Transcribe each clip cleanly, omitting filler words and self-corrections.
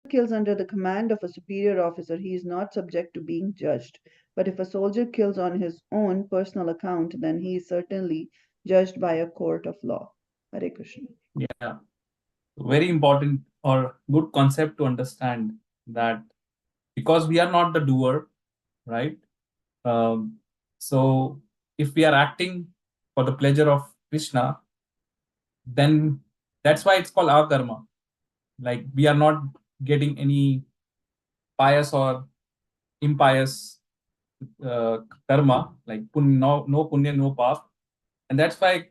kills under the command of a superior officer, he is not subject to being judged. But if a soldier kills on his own personal account, then he is certainly judged by a court of law. Hare Krishna. Yeah, very important or good concept to understand that because we are not the doer, right? Um, so if we are acting for the pleasure of Krishna, then that's why it's called our karma. Like we are not getting any pious or impious uh, karma, like no punya, no path. And that's why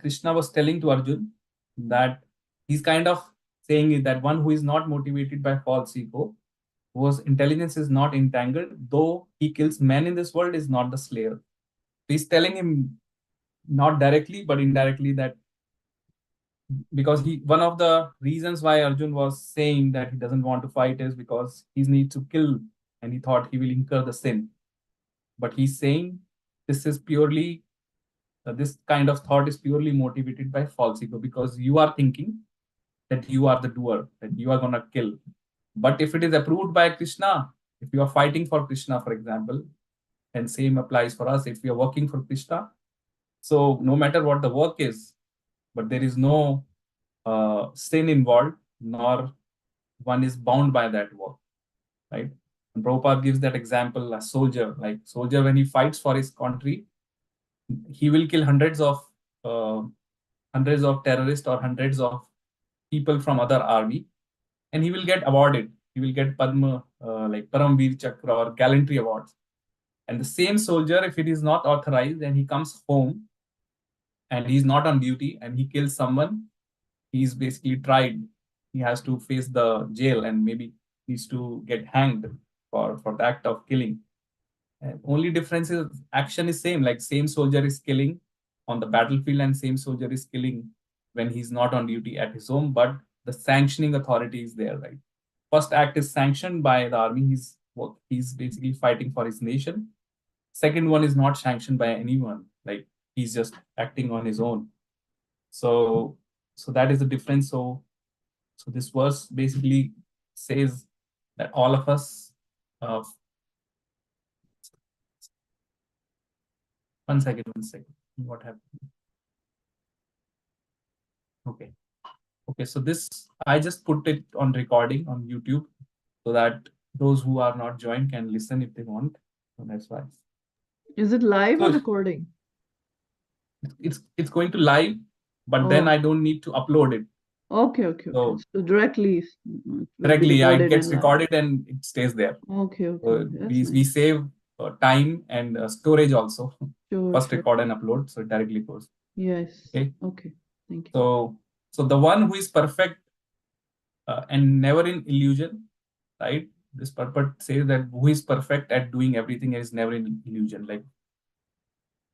Krishna was telling to Arjun that he's kind of saying is that one who is not motivated by false ego, whose intelligence is not entangled, though he kills men in this world, is not the slayer. He's telling him not directly but indirectly that because he one of the reasons why Arjun was saying that he doesn't want to fight is because he needs to kill and he thought he will incur the sin. But he's saying this is purely this kind of thought is purely motivated by false ego because you are thinking that you are the doer, that you are gonna kill. But if it is approved by Krishna, if you are fighting for Krishna, for example, and same applies for us if we are working for Krishna. So no matter what the work is, but there is no sin involved, nor one is bound by that work, right? And Prabhupada gives that example, a soldier, like soldier when he fights for his country, he will kill uh, hundreds of terrorists or hundreds of people from other army, and he will get awarded. He will get Padma, like Paramveer Chakra or gallantry awards. And the same soldier, if it is not authorized and he comes home and he's not on duty and he kills someone, he's basically tried. He has to face the jail and maybe needs to get hanged for the act of killing. And only difference is action is same. Like same soldier is killing on the battlefield and same soldier is killing when he's not on duty at his home, but the sanctioning authority is there, right? First act is sanctioned by the army. He's basically fighting for his nation. Second one is not sanctioned by anyone. Like he's just acting on his own. So so that is the difference. So this verse basically says that all of us. One second, one second. What happened? Okay. Okay. So this I just put it on recording on YouTube so that those who are not joined can listen if they want. So that's why. Is it live or So recording? it's going to live, but then Oh, I don't need to upload it. okay, okay, okay. So So directly it will be directly, yeah, it recorded gets and live. recorded and it stays there. Okay, okay, So okay. That's we nice. save time and storage also. Sure, First sure. record and upload, so it directly goes. Yes. Okay. Okay. Thank you. So the one who is perfect and never in illusion, right? This purport says that who is perfect at doing everything and is never in illusion. Like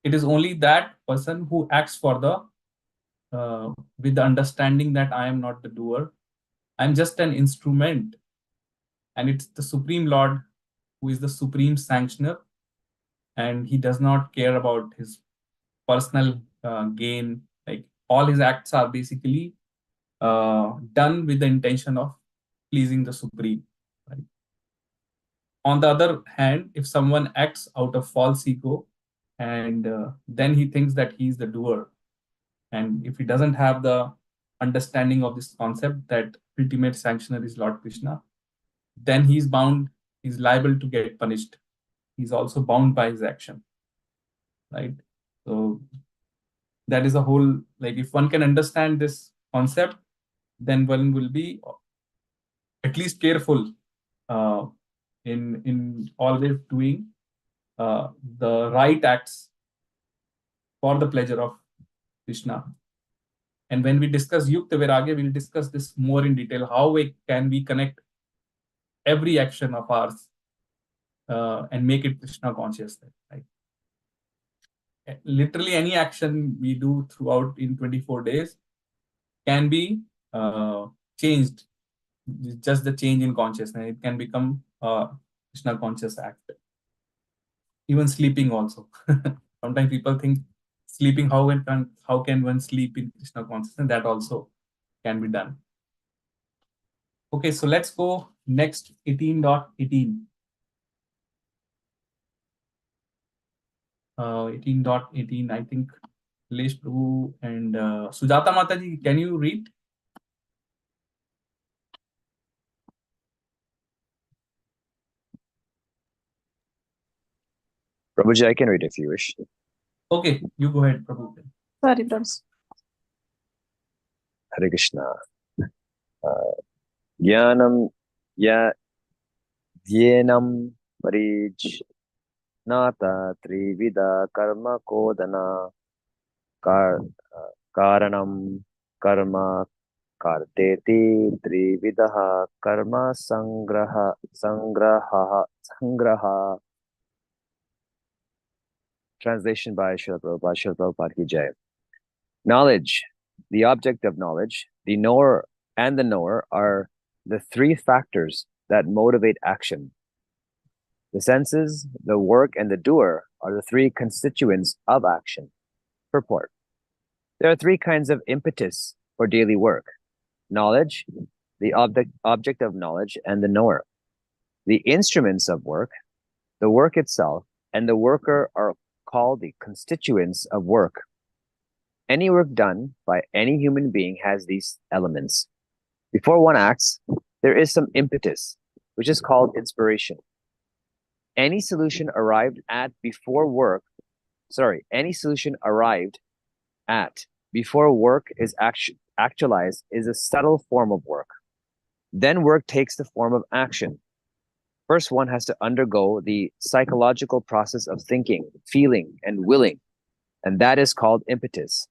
it is only that person who acts for the with the understanding that I am not the doer. I'm just an instrument, and it's the Supreme Lord who is the supreme sanctioner, and he does not care about his personal gain. Like all his acts are basically done with the intention of pleasing the Supreme. Right? On the other hand, if someone acts out of false ego, and then he thinks that he is the doer, and if he doesn't have the understanding of this concept that ultimate sanctioner is Lord Krishna, then he's bound, he's liable to get punished. He's also bound by his action, right? So that is a whole, like if one can understand this concept, then one will be at least careful uh, in always doing the right acts for the pleasure of Krishna. And when we discuss Yukta Viragya, we'll discuss this more in detail. How can we connect every action of ours and make it Krishna conscious, right? Literally any action we do throughout in 24 days can be changed. Just the change in consciousness, it can become a Krishna conscious act. Even sleeping also. Sometimes people think sleeping, how can one sleep in Krishna consciousness? That also can be done. Okay, so let's go next 18.18. 18.18, I think Lesh Prabhu and Sujata Mataji, can you read? Prabhuji, I can read if you wish. Okay, you go ahead, Prabhu. Sorry, Prabhu. Hare Krishna. Jnanam ya dhyenam parij nata trivida karma kodana karanam karma karteti trividaha karma sangraha. Translation by Srila Prabhupada Ki Jai. Knowledge, the object of knowledge, the knower and the knower are the three factors that motivate action. The senses, the work, and the doer are the three constituents of action. Purport. There are three kinds of impetus for daily work: knowledge, the object of knowledge, and the knower. The instruments of work, the work itself, and the worker are called the constituents of work. Any work done by any human being has these elements. Before one acts, there is some impetus, which is called inspiration. Any solution arrived at before work is actualized is a subtle form of work. Then work takes the form of action. First, one has to undergo the psychological process of thinking, feeling, and willing, and that is called impetus.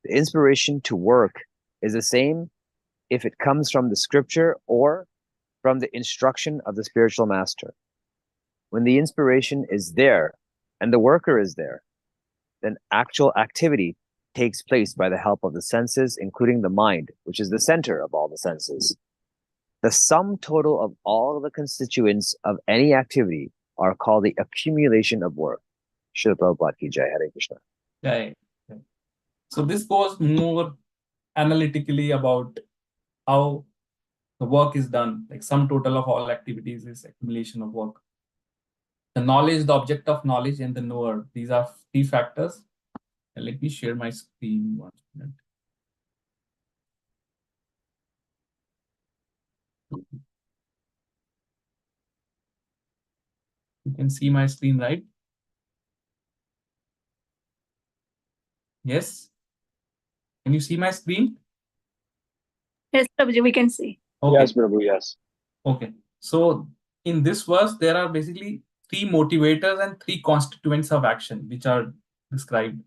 The inspiration to work is the same if it comes from the scripture or from the instruction of the spiritual master. When the inspiration is there and the worker is there, then actual activity takes place by the help of the senses, including the mind, which is the center of all the senses. The sum total of all the constituents of any activity are called the accumulation of work. Srila Prabhupada Ki Jai. Hare Krishna. Jai. So this goes more analytically about how the work is done. Like sum total of all activities is accumulation of work. The knowledge, the object of knowledge, and the knower. These are three factors. And let me share my screen 1 minute. You can see my screen, right? Yes. Can you see my screen? Yes, Prabhuji, we can see. Okay. Yes, Prabhu, yes. Okay. So in this verse, there are basically three motivators and three constituents of action, which are described.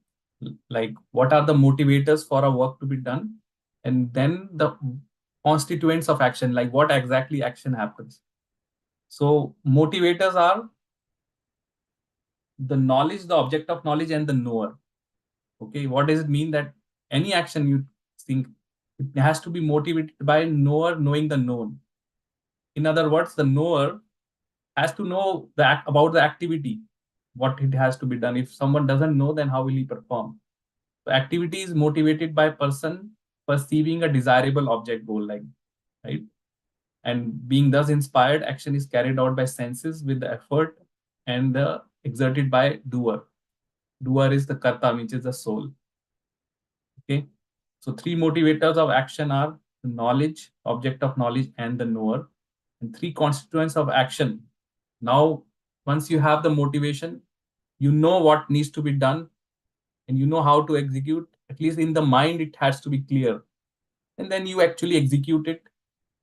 Like what are the motivators for a work to be done? And then the constituents of action, like what exactly action happens. So motivators are the knowledge, the object of knowledge, and the knower. Okay, what does it mean? That any action you think, it has to be motivated by knower knowing the known. In other words, the knower has to know about the activity, what it has to be done. If someone doesn't know, then how will he perform? So activity is motivated by person perceiving a desirable object goal, like, right? And being thus inspired, action is carried out by senses with the effort and exerted by doer. Doer is the karta, which is the soul. Okay. So three motivators of action are the knowledge, object of knowledge, and the knower. And three constituents of action. Now, once you have the motivation, you know what needs to be done and you know how to execute. At least in the mind, it has to be clear. And then you actually execute it,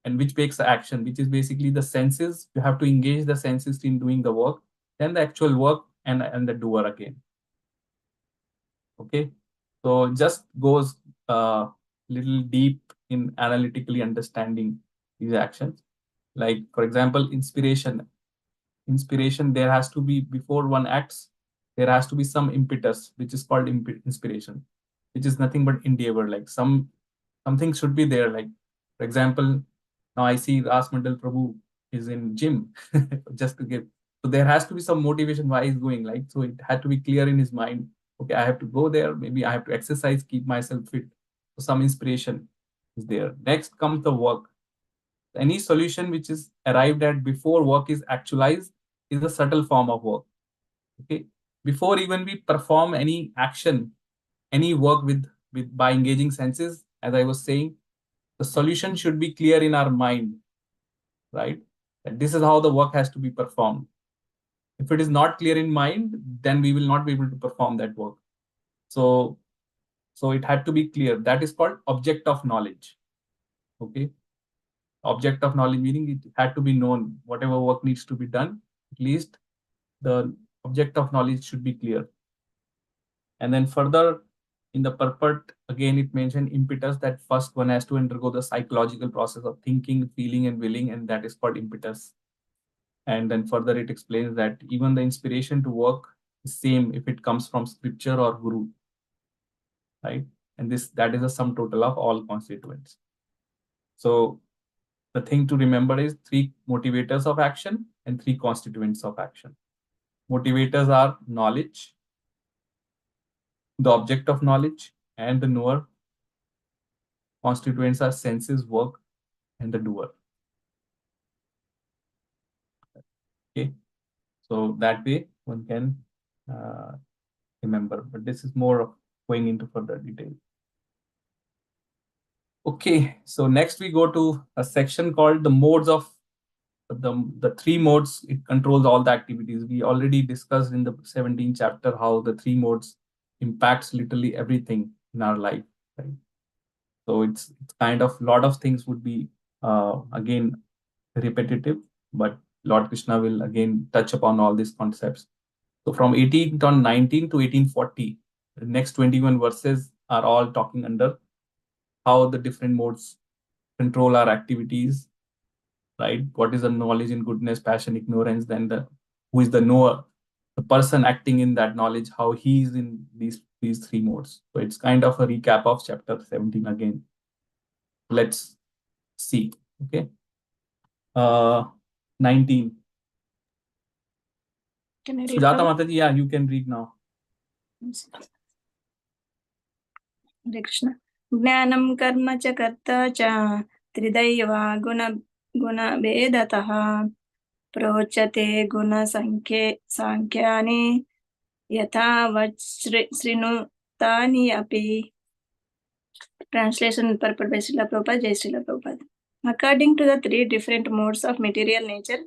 and which makes the action, which is basically the senses. You have to engage the senses in doing the work, then the actual work and the doer again. Okay. So just goes little deep in analytically understanding these actions. Like, for example, inspiration. Inspiration, there has to be, before one acts, there has to be some impetus, which is called inspiration, which is nothing but endeavor. Like something should be there. Like, for example, now I see Ras Mandal Prabhu is in gym, just to give. So there has to be some motivation why he's going. Like, so it had to be clear in his mind. Okay, I have to go there. Maybe I have to exercise, keep myself fit. So some inspiration is there. Next comes the work. Any solution which is arrived at before work is actualized is a subtle form of work. Okay, before even we perform any action, any work with by engaging senses, as I was saying, the solution should be clear in our mind, right? And this is how the work has to be performed. If it is not clear in mind, then we will not be able to perform that work. So it had to be clear. That is called object of knowledge. Okay, object of knowledge meaning it had to be known. Whatever work needs to be done, at least the object of knowledge should be clear. And then further in the purport, again, it mentioned impetus, that first one has to undergo the psychological process of thinking, feeling, and willing, and that is called impetus. And then further it explains that even the inspiration to work is same if it comes from scripture or guru, right? And that is a sum total of all constituents. So the thing to remember is 3 motivators of action and 3 constituents of action. Motivators are knowledge, the object of knowledge, and the knower. Constituents are senses, work, and the doer. Okay, so that way one can remember, but this is more of going into further detail. Okay, so next we go to a section called the modes of the 3 modes. It controls all the activities. We already discussed in the 17th chapter how the 3 modes impacts literally everything in our life, right? So it's kind of lot of things would be again repetitive, but Lord Krishna will again touch upon all these concepts. So from 1819 to 1840, the next 21 verses are all talking under how the different modes control our activities, right? What is the knowledge in goodness, passion, ignorance, then who is the knower, the person acting in that knowledge, how he is in these 3 modes. So it's kind of a recap of chapter 17 again. Let's see. Okay. 19. Can I read? Sujata Prabhu? Mataji, yeah, you can read now. Hare Krishna. Jnanam karma cha karta cha tridaiva guna vedataha prochate guna sankhyaani yatha srinutani api. Translation and purport by Srila Prabhupada, Jai Srila Prabhupada. According to the 3 different modes of material nature,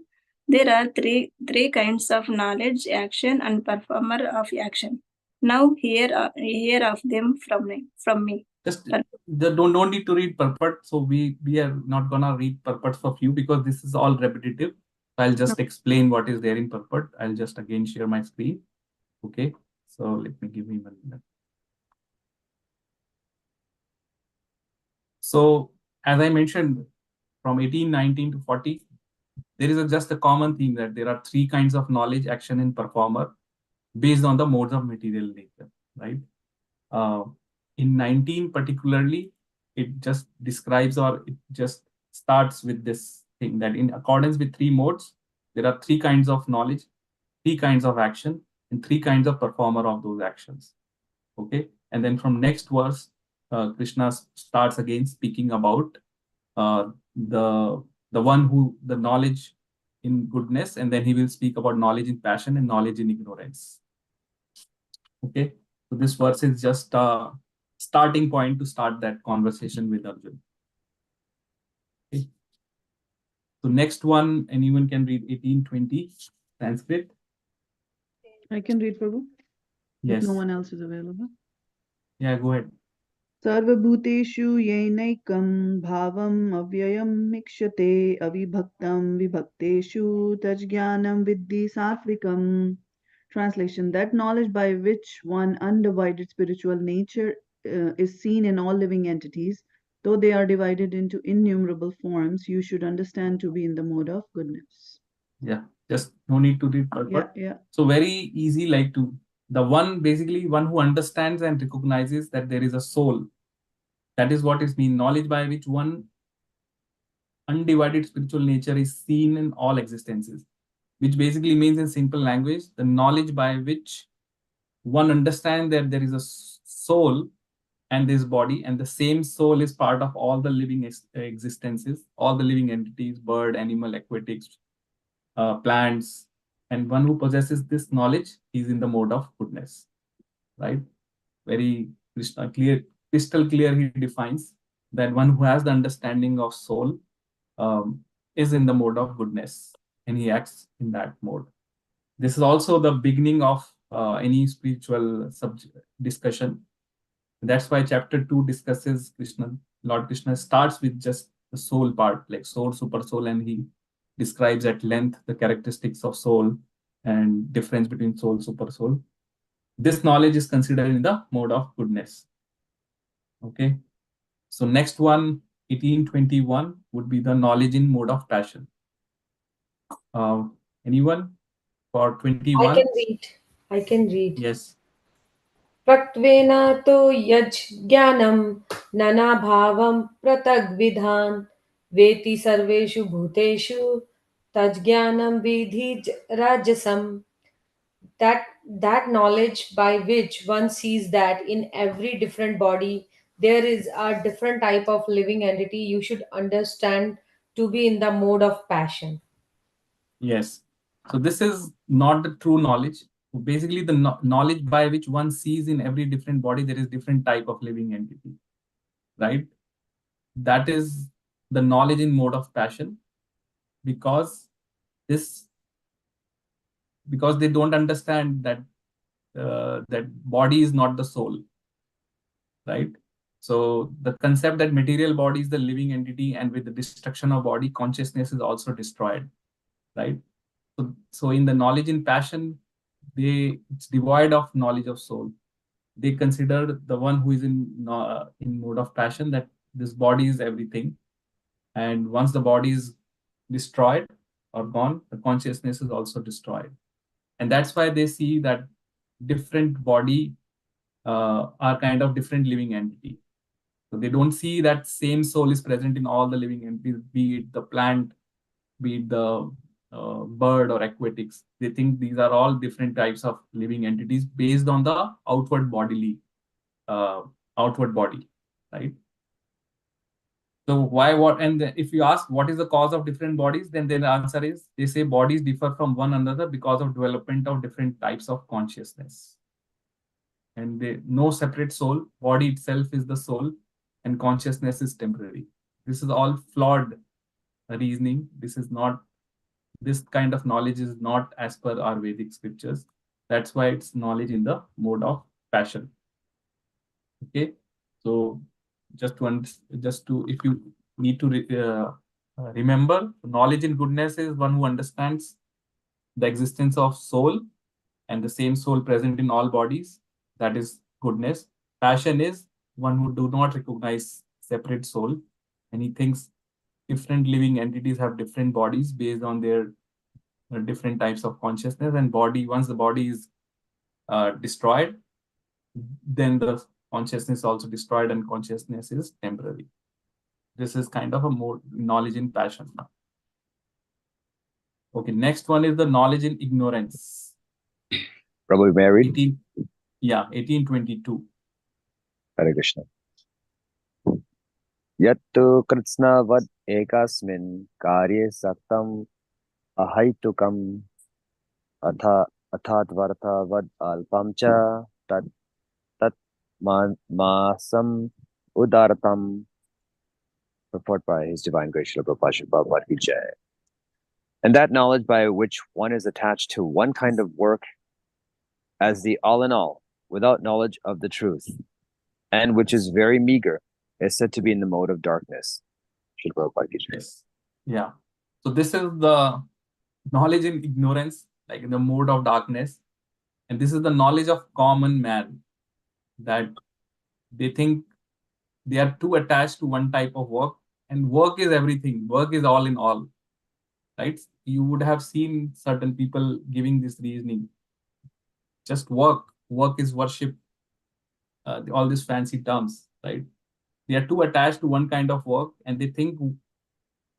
there are three kinds of knowledge, action, and performer of action. Now hear of them from me. Just don't need to read purport. So we are not gonna read purports of you because this is all repetitive. I'll just explain what is there in purport. I'll just again share my screen. Okay. So let me give me 1 minute. So as I mentioned, from 1819 to 40, there is just a common theme that there are 3 kinds of knowledge, action, and performer based on the modes of material nature, right? In 19 particularly, it just describes or it just starts with this thing that in accordance with 3 modes, there are 3 kinds of knowledge, 3 kinds of action, and 3 kinds of performer of those actions. Okay, and then from next verse, Krishna starts again speaking about the one who the knowledge in goodness, and then he will speak about knowledge in passion and knowledge in ignorance. Okay, so this verse is just a starting point to start that conversation with Arjun. Okay. So next one, anyone can read 1820 Sanskrit. I can read, Prabhu. Yes. If no one else is available. Yeah, go ahead. Sarvabhuteshu yenaikum bhavam avyayam mikshate avibhaktam vibhakteshu tajjnanam viddhi satvikam. Translation: that knowledge by which one undivided spiritual nature is seen in all living entities, though they are divided into innumerable forms, you should understand to be in the mode of goodness. Yeah, just no need to read purport. Yeah. So very easy, like the one basically one who understands and recognizes that there is a soul. That is what is mean, knowledge by which one undivided spiritual nature is seen in all existences, which basically means in simple language, the knowledge by which one understands that there is a soul and this body, and the same soul is part of all the living existences, all the living entities, bird, animal, aquatics, plants. And one who possesses this knowledge is in the mode of goodness, right? Very crystal clear, he defines that one who has the understanding of soul is in the mode of goodness, and he acts in that mode. This is also the beginning of any spiritual discussion. That's why chapter 2 discusses Lord Krishna starts with just the soul part, like soul, super soul, and he describes at length the characteristics of soul and difference between soul, super soul. This knowledge is considered in the mode of goodness. Okay. So next one, 1821, would be the knowledge in mode of passion. Anyone for 21? I can read. Yes. Praktvena to yaj jnanam nanabhavam pratagvidhan veti sarveshu bhuteshu tajjnanam vidhi rajasam. That knowledge by which one sees that in every different body there is a different type of living entity, you should understand to be in the mode of passion. Yes. So this is not the true knowledge. Basically, the knowledge by which one sees in every different body there is different type of living entity, right? That is the knowledge in mode of passion, because they don't understand that that body is not the soul, right? So the concept that material body is the living entity, and with the destruction of body, consciousness is also destroyed, right? So in the knowledge in passion, it's devoid of knowledge of soul. They consider the one who is in mode of passion that this body is everything, and once the body is destroyed or gone, the consciousness is also destroyed. And that's why they see that different body are kind of different living entity. So they don't see that same soul is present in all the living entities, be it the plant, be it the bird or aquatics. They think these are all different types of living entities based on the outward body, right? So if you ask what is the cause of different bodies, then the answer is they say bodies differ from one another because of development of different types of consciousness. And no separate soul, body itself is the soul, and consciousness is temporary. This is all flawed reasoning. This kind of knowledge is not as per our Vedic scriptures. That's why it's knowledge in the mode of passion. Okay, so if you need to remember, knowledge in goodness is one who understands the existence of soul and the same soul present in all bodies. That is goodness. Passion is one who do not recognize separate soul, and he thinks different living entities have different bodies based on their different types of consciousness. And once the body is destroyed, then the consciousness is also destroyed, and consciousness is temporary. This is kind of a more knowledge in passion. Okay, next one is the knowledge in ignorance. Prabhu, may I read? 1822. Hare Krishna. Yattu kritsna vad ekasmin karye saktam ahaitukam athat vartha vad alpam cha tat masam udartam. Purport by His Divine Grace Srila Prabhupada Bhakti Jai. And that knowledge by which one is attached to one kind of work as the all in all, without knowledge of the truth, and which is very meager, is said to be in the mode of darkness. Srila Prabhupada Ki Jai. Yes. Yeah. So this is the knowledge in ignorance, like in the mode of darkness. And this is the knowledge of common man, that they think they are too attached to one type of work, and work is everything. Work is all in all, right? You would have seen certain people giving this reasoning. Just work. Work is worship. All these fancy terms, right? They are too attached to one kind of work, and they think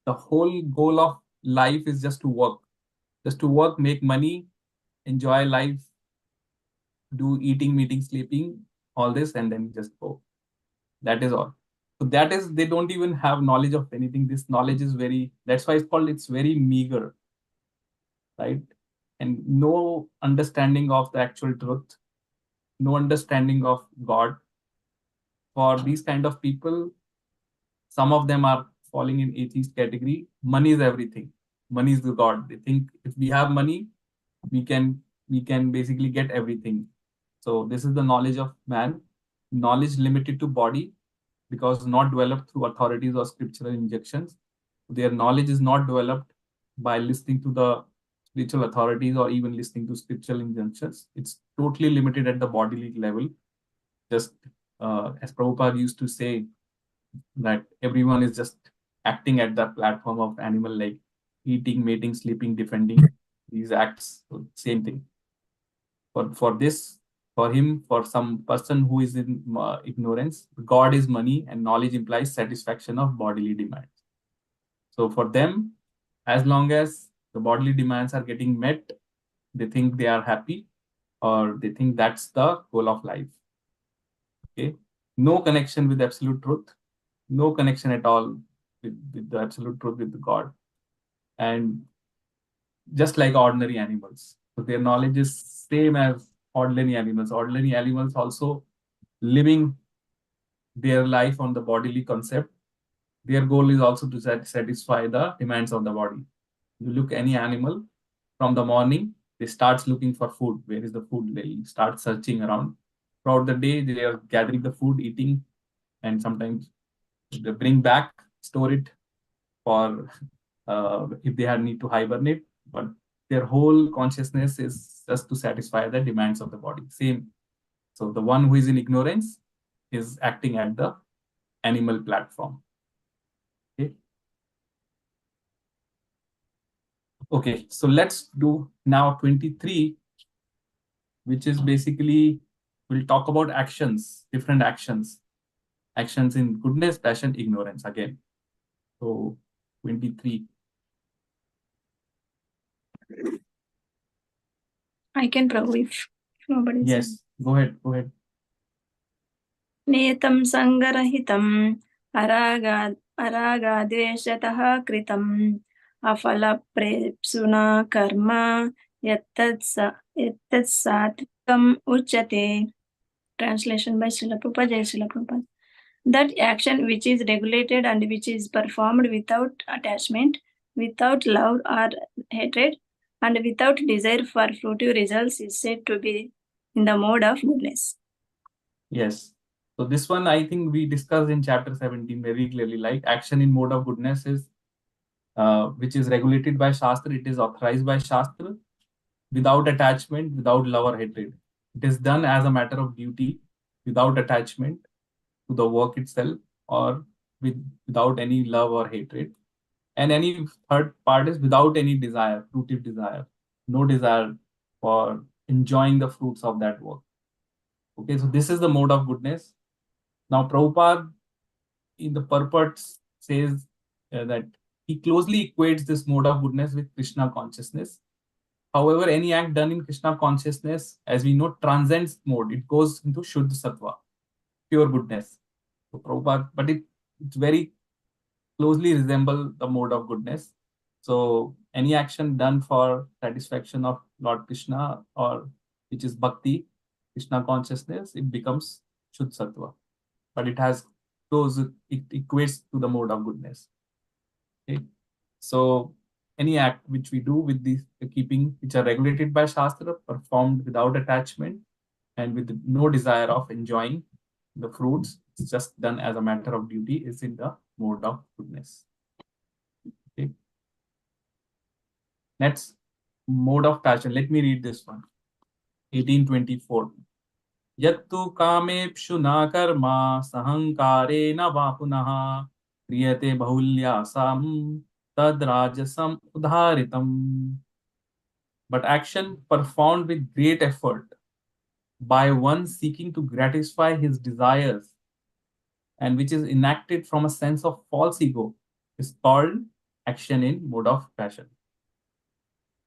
the whole goal of life is just to work. Just to work, make money, enjoy life, do eating, meeting, sleeping, all this, and then just go. That is all. So that is, they don't even have knowledge of anything. This knowledge is very, that's why it's very meager, right? And no understanding of the actual truth, no understanding of God. For these kind of people, some of them are falling in atheist category. Money is everything. Money is the God. They think if we have money, we can basically get everything. So this is the knowledge of man, knowledge limited to body, because not developed through authorities or scriptural injections. Their knowledge is not developed by listening to the spiritual authorities or even listening to scriptural injunctions. It's totally limited at the bodily level. Just as Prabhupada used to say, that everyone is just acting at the platform of animal, like eating, mating, sleeping, defending, these acts. So same thing. For him, for some person who is in ignorance, God is money and knowledge implies satisfaction of bodily demands. So for them, as long as the bodily demands are getting met, they think they are happy, or they think that's the goal of life. Okay, no connection with absolute truth, no connection at all with the absolute truth, with God, and just like ordinary animals. So their knowledge is same as ordinary animals. Ordinary animals also living their life on the bodily concept. Their goal is also to satisfy the demands of the body. You look any animal, from the morning, they start looking for food. Where is the food? They start searching around. Throughout the day, they are gathering the food, eating, and sometimes they bring back, store it for if they had need to hibernate. But their whole consciousness is just to satisfy the demands of the body. Same. So the one who is in ignorance is acting at the animal platform. Okay. Okay, so let's do now 23, which is basically, we'll talk about actions, different actions. Actions in goodness, passion, ignorance again. So 23. I can probably, if nobody says. Yes, go ahead, go ahead. नेतं सङ्गरहितम् अरागाद्वेषतः कृतम् अफलप्रेप्सुना कर्म यत्तत् सात्विकम् उच्यते. Translation by Srila Prabhupada, Jai Srila Prabhupada. That action which is regulated and which is performed without attachment, without love or hatred, and without desire for fruitive results is said to be in the mode of goodness. Yes. So this one, I think we discussed in chapter 17 very clearly, like action in mode of goodness is, which is regulated by Shastra, it is authorized by Shastra, without attachment, without love or hatred. It is done as a matter of duty, without attachment to the work itself, or without any love or hatred. And any third part is without any desire, fruitive desire, no desire for enjoying the fruits of that work. Okay, so this is the mode of goodness. Now, Prabhupada in the purports says that he closely equates this mode of goodness with Krishna consciousness. However, any act done in Krishna consciousness, as we know, transcends mode. It goes into Shuddha Sattva, pure goodness. So Prabhupada, but it's very closely resemble the mode of goodness. So any action done for satisfaction of Lord Krishna, or which is Bhakti, Krishna consciousness, it becomes Shuddha Sattva. But it has those, it equates to the mode of goodness. Okay. So any act which we do with these keeping, which are regulated by Shastra, performed without attachment and with no desire of enjoying the fruits, it's just done as a matter of duty, is in the mode of goodness. Okay. Next, mode of passion. Let me read this one. 1824. Yattu kamepshu na karma sahankare na va punaha kriyate bahulyasam tad rajasam udharitam. But action performed with great effort by one seeking to gratify his desires, and which is enacted from a sense of false ego, is called action in mode of passion.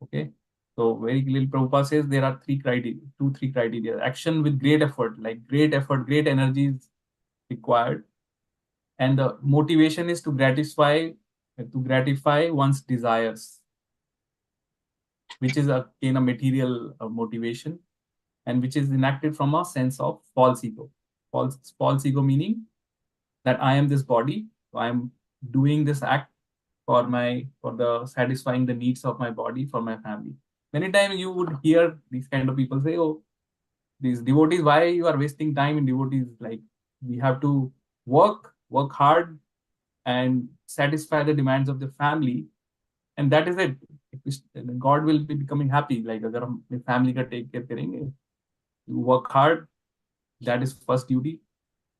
Okay. So very clearly Prabhupada says there are three criteria. Action with great effort, like great effort, great energy is required. and the motivation is to gratify one's desires, which is again a material motivation, and which is enacted from a sense of false ego. False ego meaning that I am this body, so I am doing this act for the satisfying the needs of my body, for my family. Many times you would hear these kind of people say, "Oh, these devotees, why you are wasting time in devotees? Like, we have to work hard and satisfy the demands of the family, and that is it. God will be becoming happy. Like, अगर हम अपनी family का take care करेंगे, you work hard. That is first duty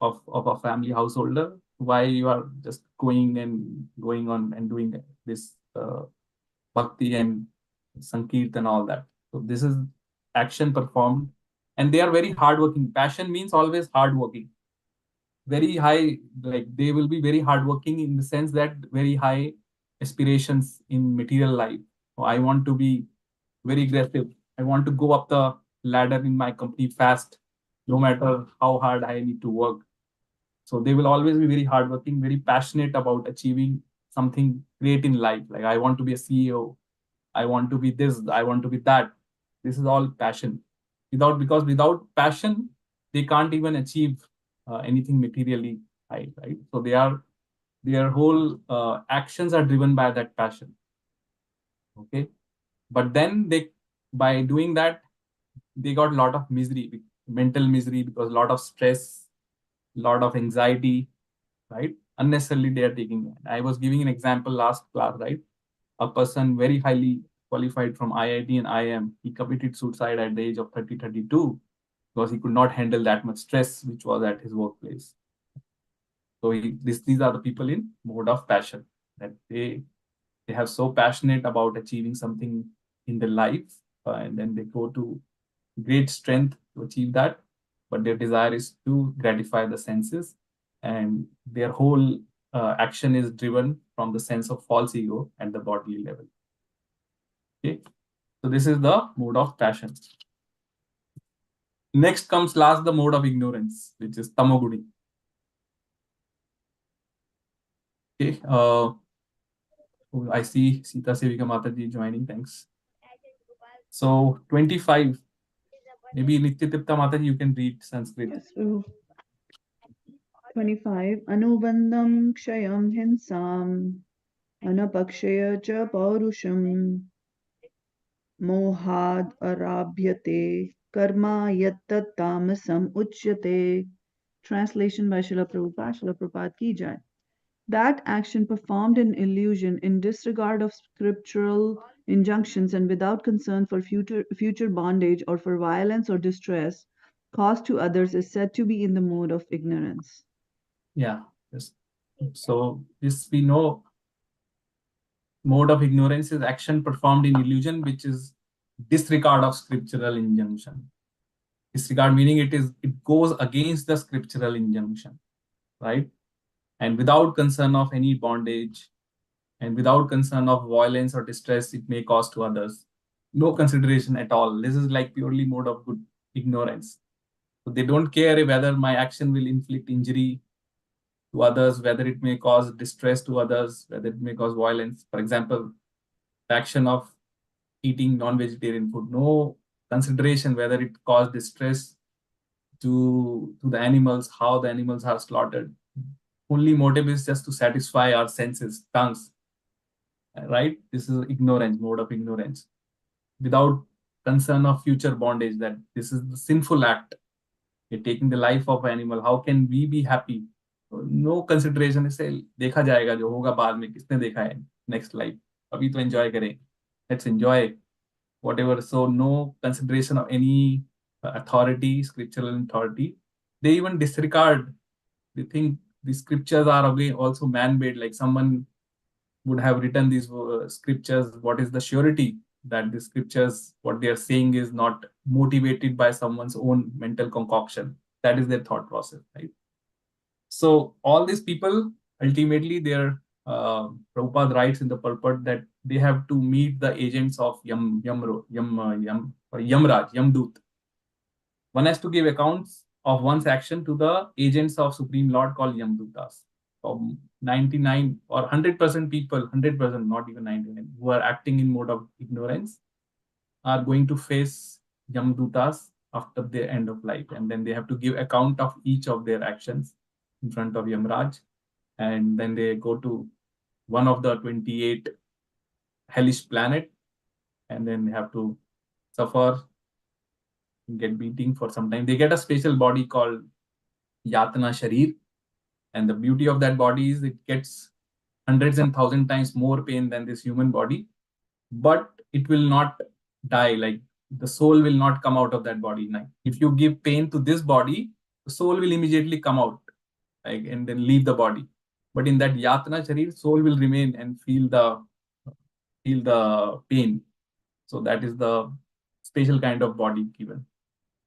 of a family householder. Why you are just going on and doing this bhakti and sankirtan and all that? So this is action performed, and they are very hardworking. Passion means always hardworking. Very high, like they will be very hardworking in the sense that very high aspirations in material life. So I want to be very aggressive. I want to go up the ladder in my company fast, no matter how hard I need to work. So they will always be very hardworking, very passionate about achieving something great in life. Like, I want to be a CEO, I want to be this, I want to be that. This is all passion. Because without passion, they can't even achieve anything materially high, right? So their whole actions are driven by that passion. Okay, but then by doing that, they got a lot of misery, mental misery, because a lot of stress, a lot of anxiety, right? Unnecessarily they are taking. I was giving an example last class, right? A person very highly qualified from IIT and IIM, he committed suicide at the age of 32 because he could not handle that much stress which was at his workplace. So these are the people in mode of passion, that they have so passionate about achieving something in their life, and then they go to great strength to achieve that, but their desire is to gratify the senses, and their whole action is driven from the sense of false ego at the bodily level. Okay, so this is the mode of passion. Next comes last the mode of ignorance, which is tamoguni. Okay, I see Sita Sevika Mataji joining. Thanks. So 25. Maybe Nityatipta Mataji, you can read Sanskrit. Yes, Prabhu. 25. Anubandham kshayam hinsam anapakshaya cha paurusham mohad arabhyate karma yattat tamasam uchyate. Translation by Srila Prabhupada. Srila Prabhupada ki jai. That action performed in illusion, in disregard of scriptural injunctions, and without concern for future bondage or for violence or distress caused to others is said to be in the mode of ignorance. Yeah. Yes. So this we know, mode of ignorance is action performed in illusion, which is disregard of scriptural injunction. Disregard meaning it goes against the scriptural injunction, right? And without concern of any bondage, and without concern of violence or distress it may cause to others. No consideration at all. This is like purely mode of good ignorance. So they don't care whether my action will inflict injury to others, whether it may cause distress to others, whether it may cause violence. For example, the action of eating non-vegetarian food, no consideration whether it caused distress to the animals, how the animals are slaughtered. Only motive is just to satisfy our senses, tongues, right? This is ignorance, mode of ignorance, without concern of future bondage, that this is the sinful act. You're taking the life of an animal. How can we be happy? No consideration is say देखा जाएगा जो होगा बाद में, किसने देखा है next life, अभी तो enjoy करें, let's enjoy whatever. So no consideration of any authority, scriptural authority. They even disregard. They think the scriptures are again also man-made, like someone would have written these scriptures. What is the surety that the scriptures, what they are saying, is not motivated by someone's own mental concoction? That is their thought process, right? So all these people, ultimately, Prabhupada writes in the purport that they have to meet the agents of Yamraj, Yamdut. One has to give accounts of one's action to the agents of Supreme Lord called Yamdutas. 99 or 100% people, 100%, not even 99, who are acting in mode of ignorance are going to face Yamdutas after their end of life. And then they have to give account of each of their actions in front of Yamraj. And then they go to one of the 28 hellish planet, and then they have to suffer, get beating for some time. They get a special body called Yatana Sharir. And the beauty of that body is it gets hundreds and thousand times more pain than this human body, but it will not die. Like the soul will not come out of that body. Like if you give pain to this body, the soul will immediately come out, like, and then leave the body. But in that Yatana Sharir, soul will remain and feel the pain. So that is the special kind of body given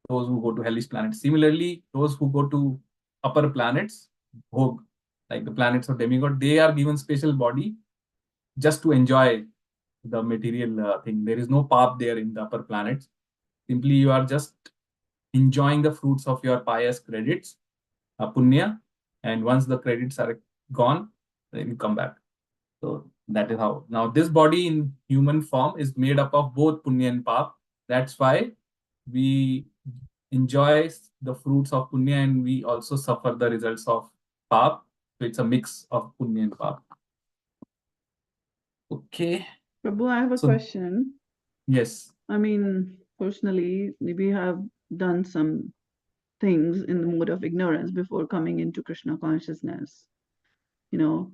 those who go to hellish planets. Similarly, those who go to upper planets, Bhog, like the planets of demigod, they are given special body just to enjoy the material thing. There is no path there in the upper planets. Simply you are just enjoying the fruits of your pious credits, punya, and once the credits are gone, then you come back. So that is how. Now this body in human form is made up of both punya and pap. That's why we enjoy the fruits of punya and we also suffer the results of pap. So it's a mix of punya and pap. Okay. Prabhu, I have a So- question. Yes. I mean, personally, we have done some things in the mode of ignorance before coming into Krishna consciousness. You know,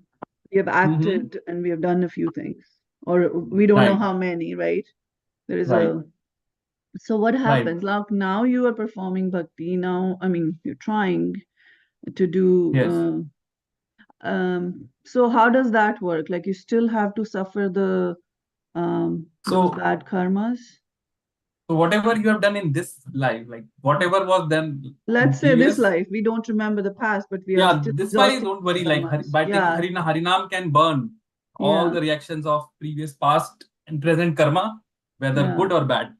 we have acted and we have done a few things, or we don't know Right. how many, right? There is Right. so what happens? Like now you are performing bhakti. Now, I mean, you're trying to do. Yes. So how does that work? Like you still have to suffer those bad karmas? So whatever you have done in this life, like whatever was done in Let's say this previous, life, we don't remember the past, but we are yeah, still this why exhausting don't worry. Like karmas. by taking Yeah, Harinam can burn all yeah, the reactions of previous, past, and present karma, whether yeah. good or bad.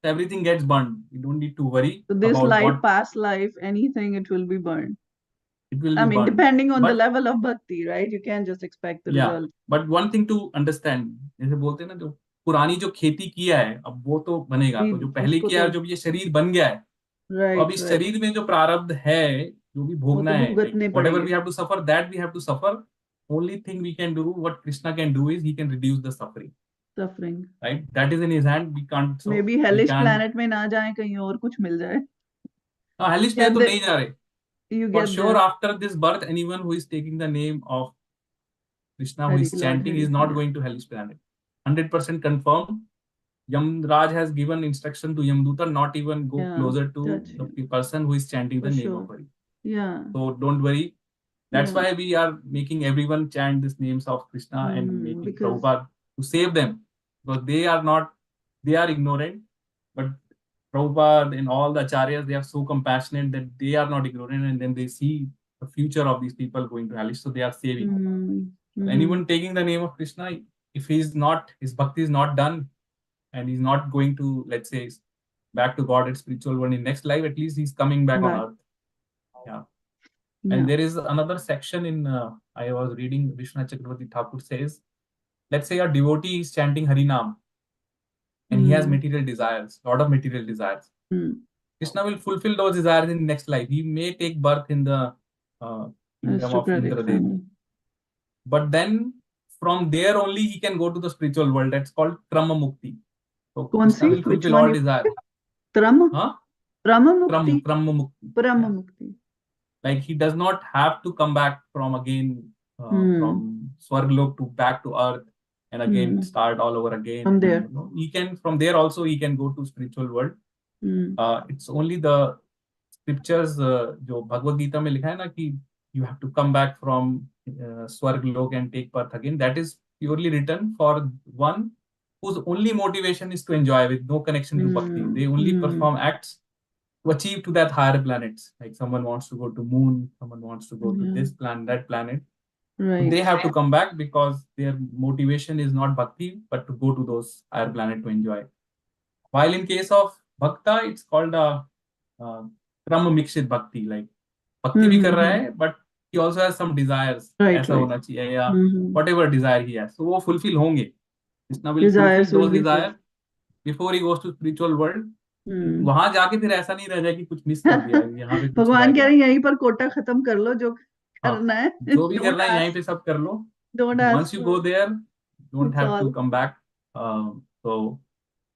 Everything gets burned. You don't need to worry So this about life, what past life, anything, it will be burned. it will I be mean, burned. depending on the But level of bhakti, right? You can't just expect the yeah, result. but one thing to understand, जैसे बोलते हैं ना, जो पुरानी जो खेती किया है अब वो तो बनेगा, तो जो पहले उसको किया है, तो जो ये शरीर बन गया है, तो अब right, इस right. शरीर में जो प्रारब्ध है, जो भी वो भोगना तो है, like भुगतने whatever पड़ेंगे. we have to suffer, that we have to suffer. Only thing we can do, what Krishna can do, is he can reduce the suffering. Suffering. Right? That is in his hand. We can't. So Maybe we hellish can't. planet में ना जाए, कहीं और कुछ मिल जाए. Hellish में Get तो the- नहीं जा रहे. You For get sure, the after this birth, anyone who is taking the name of Krishna, who Hari, is Lord chanting, Hari, is not yeah. going to hellish planet. 100% confirmed. Yamraj has given instruction to Yamduta not even go Yeah, closer to touch the him. person who is chanting For the name sure. of Hari. Yeah. So don't worry. That's Yeah. why we are making everyone chant these names of Krishna and making Because Prabhupada to save them. Because they are ignorant. But Prabhupada and all the acharyas, they are so compassionate that they are not ignorant, and then they see the future of these people going to hellish, so they are saving. Anyone taking the name of Krishna, if his bhakti is not done, and he's not going to, let's say, back to God at spiritual world in next life, at least he's coming back on earth. Yeah. And there is another section in, I was reading, Vishnu Chakravarti Thakur says, let's say a devotee is chanting Harinam and he has material desires, lot of material desires. Krishna will fulfill those desires in next life. He may take birth in the kingdom of Indradev. But then from there only he can go to the spiritual world. That's called Krama Mukti. So Krishna will fulfill all desires. Trama? Huh? Trama Mukti? Krama Mukti. Brahma Mukti. Like he does not have to come back from again from Swarglok to back to earth and again start all over again. From there. He can, from there also he can go to spiritual world. It's only the scriptures जो भगवद गीता में लिखा है ना कि you have to come back from Swarglok and take birth again. That is purely written for one whose only motivation is to enjoy with no connection to bhakti. They only perform acts to achieve to that higher planets. Like someone wants to go to moon, someone wants to go to this planet, that planet. Right. They have to come back because their motivation is not bhakti, but to go to those higher planet to enjoy. While in case of bhakta, it's called a krama mixed bhakti. Like bhakti bhi kar raha hai, but he also has some desires. Right, ऐसा right. होना चाहिए या Mhm. whatever desire he has. So वो fulfill होंगे. Krishna will Desires fulfill will those be desires before he goes to spiritual world. हम्म वहां जाके फिर ऐसा नहीं रह जाए कि कुछ मिस कर दिया, यहाँ पे कुछ रह भगवान कह गया. रहे हैं यहीं पर कोटा खत्म कर लो जो हाँ, करना है. जो भी Don't करना है यहीं ask, पे सब कर लो. don't ask Once you for go it. there, don't It's have to all. come back. So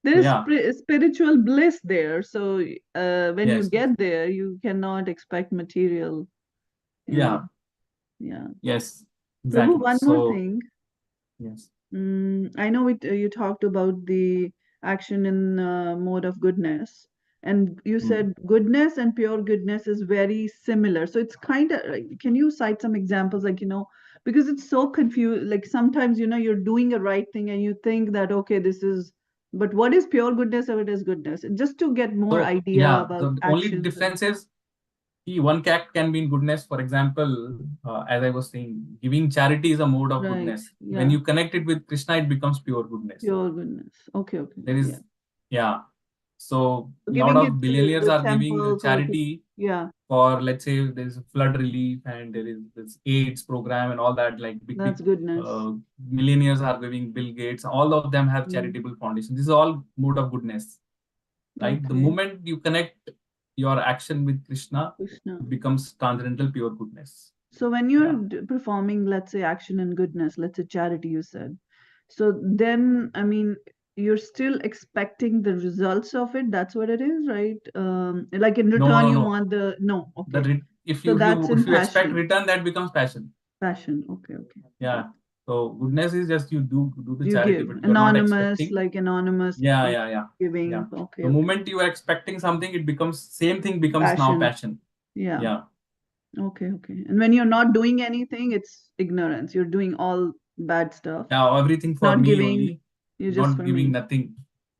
There is yeah, spiritual bliss there. So when you yes, get there, you cannot expect material. You know. yeah, Yeah. yes, Prabhu, exactly. one more So thing. yes, I know you talked about the action in mode of goodness, and you said goodness and pure goodness is very similar. So it's kind of, can you cite some examples, like, because it's so confused. Like sometimes, you're doing a right thing and you think that, okay, this is, but what is pure goodness or it is goodness? Just to get more so idea yeah, about the only actions. difference is one act can be in goodness. For example, as I was saying, giving charity is a mode of Right. goodness. When Yeah. you connect it with Krishna, it becomes pure goodness. Pure goodness. Okay. Okay. There is, Yeah. yeah. So a lot Giving it of to billionaires the are giving temples or to, charity yeah, for, let's say, there's flood relief and there is this AIDS program and all that. Like big that's goodness. millionaires are giving. Bill Gates, all of them have Mm. charitable foundations. This is all mode of goodness, right? The Okay. moment you connect your action with Krishna, Krishna. it becomes transcendental pure goodness. So when you're performing, let's say, action and goodness, let's say charity, you said. So then, I mean, you're still expecting the results of it. That's what it is, right? Like in No, return, no, you no. want the The okay. if So you that's in expect passion. return, that becomes passion. Passion. Okay. Yeah. So goodness is just you do the You charity, give but you're not anonymous, expecting. like anonymous Yeah. giving. Okay. The Okay. moment you are expecting something, it becomes same thing becomes now Passion. passion. Yeah. Yeah. Okay. And when you're not doing anything, it's ignorance. You're doing all bad stuff. Yeah, everything for Not me giving. only, You're just not for giving me. nothing.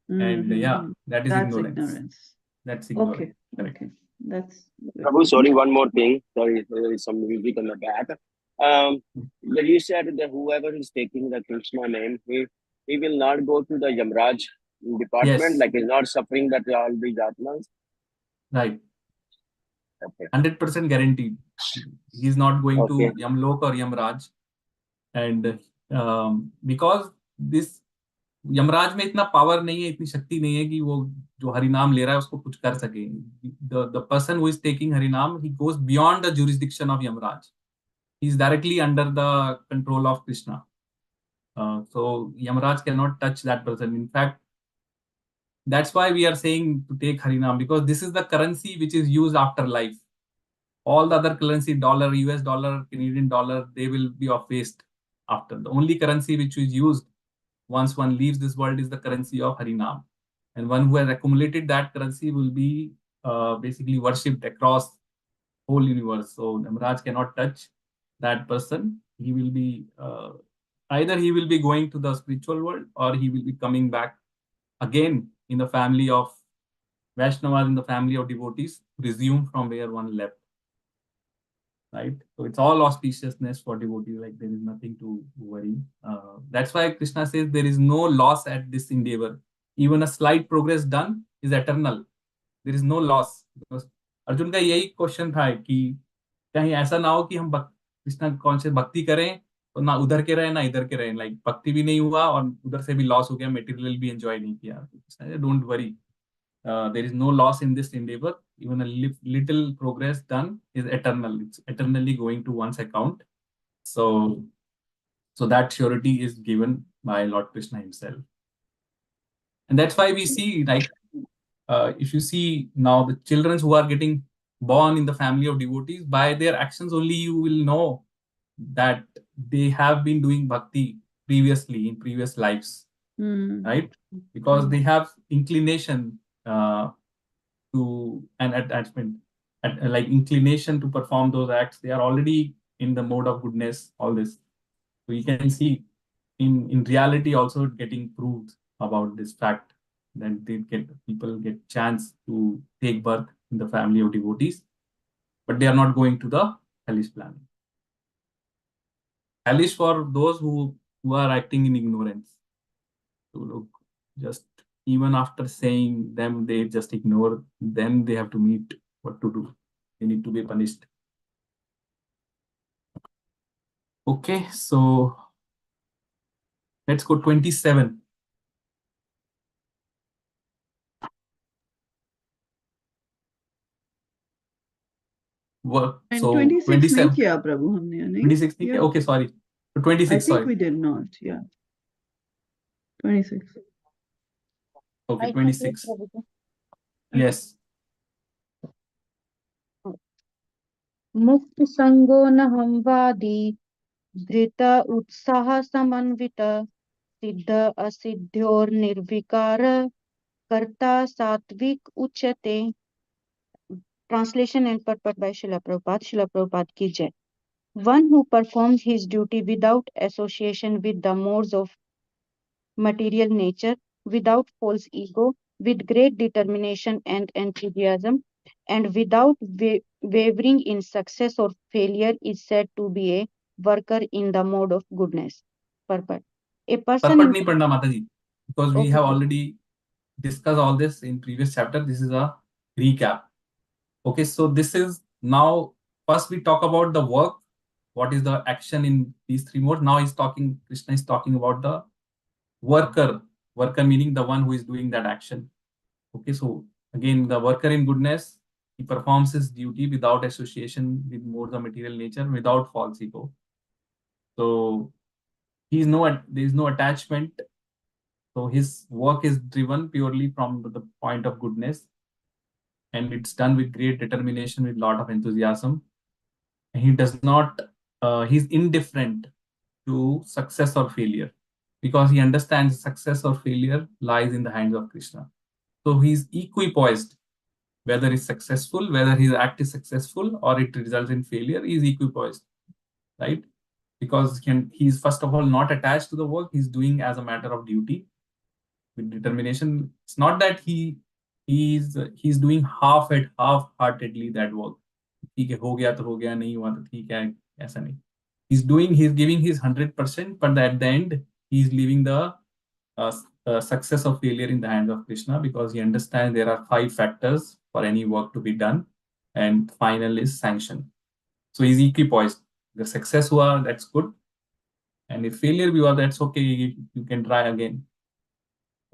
And yeah, that is That's ignorance. ignorance. That's Okay. ignorance. Correct. Okay. That's good. Prabhu, sorry, one more thing. Sorry, there is some music on the back. When you said that whoever is taking the Krishna name, he will not go to the Yamraj department, Yes. like he's not suffering that all these atmas. Right. Okay. 100% guaranteed. He's not going to Okay. Yamlok or Yamraj. And because this Yamraj में इतना power नहीं है, इतनी शक्ति नहीं है कि वो जो हरिनाम ले रहा है उसको कुछ कर सके. The person who is taking हरिनाम, he goes beyond the jurisdiction of Yamraj. He is directly under the control of Krishna. So Yamraj cannot touch that person. In fact, that's why we are saying to take harinam, because this is the currency which is used after life. All the other currency, dollar, US dollar, Canadian dollar, they will be of waste after. The only currency which is used once one leaves this world is the currency of Harinam. And one who has accumulated that currency will be basically worshipped across whole universe. So Namraj cannot touch that person. He will be either he will be going to the spiritual world or he will be coming back again in the family of Vaishnavas, in the family of devotees, resume from where one left. Right? So it's all auspiciousness for devotees, like there is nothing to worry. That's why Krishna says there is no loss at this endeavor. Even a slight progress done is eternal. There is no loss. Because Arjun का यही question था कि कहीं ऐसा ना हो कि हम कृष्णा कॉन्शियस भक्ति करें तो ना उधर के रहे ना इधर के रहे, लाइक भक्ति भी नहीं हुआ और उधर से भी लॉस हो गया, मेटीरियल भी एंजॉय नहीं किया. Don't worry. There is no loss in this endeavor. Even a little progress done is eternal. It's eternally going to one's account. So that surety is given by Lord Krishna himself. And that's why we see, like, if you see now the children who are getting born in the family of devotees, by their actions only you will know that they have been doing bhakti previously in previous lives, right? Because they have inclination to an attachment, like inclination to perform those acts. They are already in the mode of goodness, all this. So you can see in reality also getting proved about this fact that people get chance to take birth in the family of devotees, but they are not going to the hellish planet. Hellish for those who are acting in ignorance. So look, just even after saying them, they just ignore. Then they have to meet what to do. They need to be punished. Okay, so let's go 27. Work. And So 26 नहीं 27. किया प्रभु हमने नहीं 26 नहीं Yeah. किया? Okay, sorry. So I 26, think sorry. we did not. Yeah. 26. Okay, I think 26. yes, Prabhuji. Yes. मुक्त संगो न हम वादी धृत उत्साह समन्वित सिद्ध असिद्ध्योर निर्विकार कर्ता सात्विक उच्यते. Translation and purport by Srila Prabhupada. Srila Prabhupada ki jai. One who performs his duty without association with the modes of material nature, without false ego, with great determination and enthusiasm, and without wavering in success or failure is said to be a worker in the mode of goodness. Purport. A person Purport in... nahi padna Mataji, because we Okay, have sir. already discussed all this in previous chapter. This is a recap. Okay, so this is now, first we talk about the work. What is the action in these three modes? Now Krishna is talking about the worker. Worker meaning the one who is doing that action. Okay, so again, the worker in goodness, he performs his duty without association with modes of material nature, without false ego. So there is no attachment. So his work is driven purely from the point of goodness, and it's done with great determination, with lot of enthusiasm. And he does not, he's indifferent to success or failure, because he understands success or failure lies in the hands of Krishna. So he's equipoised, whether he's successful, whether his act is successful or it results in failure, he's equipoised, right? Because he's first of all not attached to the work, he's doing as a matter of duty with determination. It's not that he's doing half-heartedly that work. ठीक है, हो गया तो हो गया, नहीं हुआ तो ठीक है, ऐसा नहीं. He's giving his 100%, but at the end he's leaving the success or failure in the hands of Krishna, because he understands there are 5 factors for any work to be done, and final is sanction. So he's equipoised. The success hua, that's good, and if failure hua, that's okay, you can try again.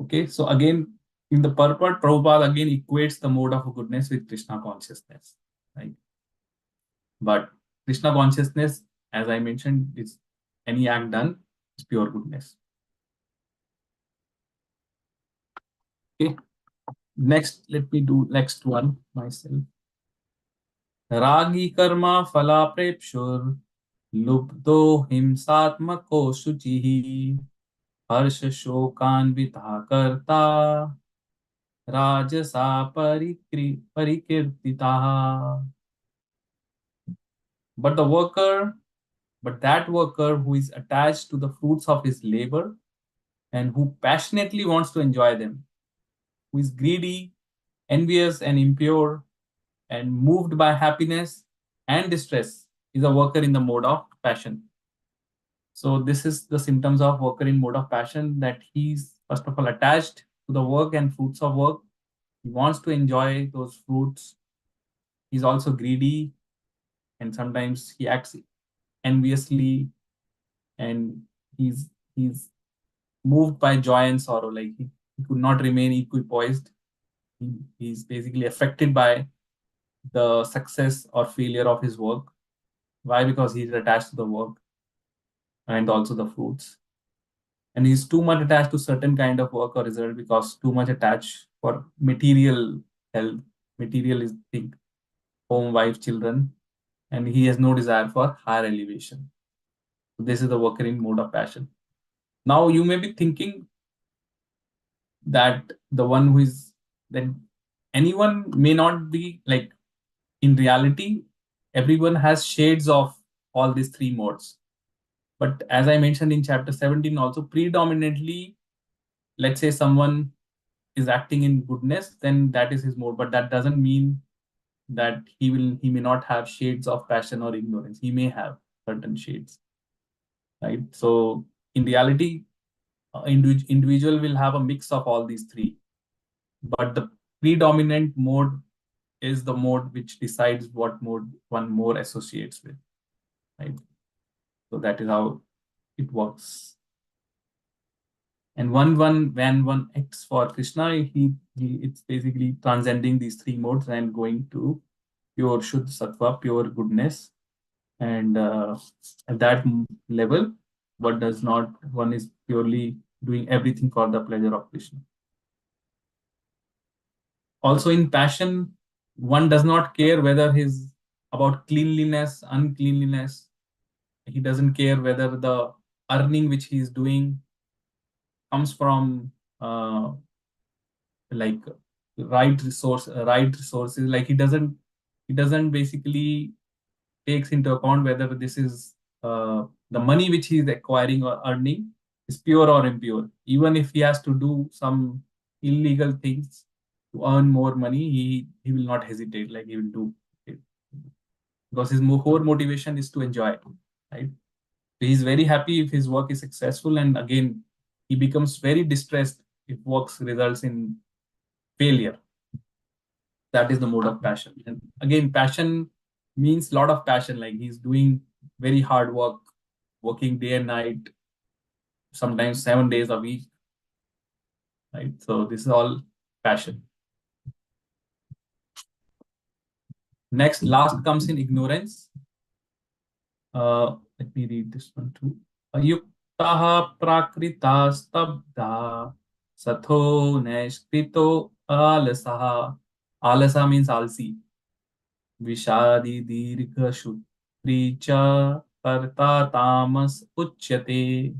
Okay, so again, in the purport, Prabhupada again equates the mode of goodness with Krishna consciousness, right? But Krishna consciousness, as I mentioned, is any act done is pure goodness. Okay, next, let me do next one myself. Ragi karma phala prepshur lubdo himsatmako shuchihi harsha shokanvita karta rajasa parikirtitaha. But that worker who is attached to the fruits of his labor and who passionately wants to enjoy them, who is greedy, envious, and impure, and moved by happiness and distress, is a worker in the mode of passion. So this is the symptoms of worker in mode of passion, that he's first of all attached to the work and fruits of work. He wants to enjoy those fruits. He's also greedy, and sometimes he acts enviously, and he's moved by joy and sorrow. Like he could not remain equipoised. He's basically affected by the success or failure of his work. Why? Because he's attached to the work and also the fruits. And he's too much attached to certain kind of work or result, because too much attached for material health, materialistic home, wife, children, and he has no desire for higher elevation. So this is the worker in mode of passion. Now you may be thinking that the one who is, that anyone may not be like, in reality, everyone has shades of all these 3 modes. But as I mentioned in chapter 17 also, predominantly, let's say someone is acting in goodness, then that is his mode. But that doesn't mean that he may not have shades of passion or ignorance. He may have certain shades, right? So in reality, individual will have a mix of all these 3. But the predominant mode is the mode which decides what mode one more associates with, right? So that is how it works. And when one acts for Krishna, it's basically transcending these three modes and going to pure Shuddha Sattva, pure goodness. And at that level, one is purely doing everything for the pleasure of Krishna. Also in passion, one does not care whether he's about cleanliness, uncleanliness. He doesn't care whether the earning which he is doing comes from like right resources. Like he doesn't basically takes into account whether this is the money which he is acquiring or earning is pure or impure. Even if he has to do some illegal things to earn more money, he will not hesitate. Like he will do it because his core motivation is to enjoy, right? So he's very happy if his work is successful, and again, he becomes very distressed if work results in failure. That is the mode of passion. And again, passion means a lot of passion. Like he's doing very hard work, working day and night, sometimes 7 days a week, right? So this is all passion. Next, last comes in ignorance. Let me read this one too. Ayuktaha prakrita stabdha satho neshkrito alasaha. Alasa means alsi. Vishadi dirgha shutri cha karta tamas uchyate.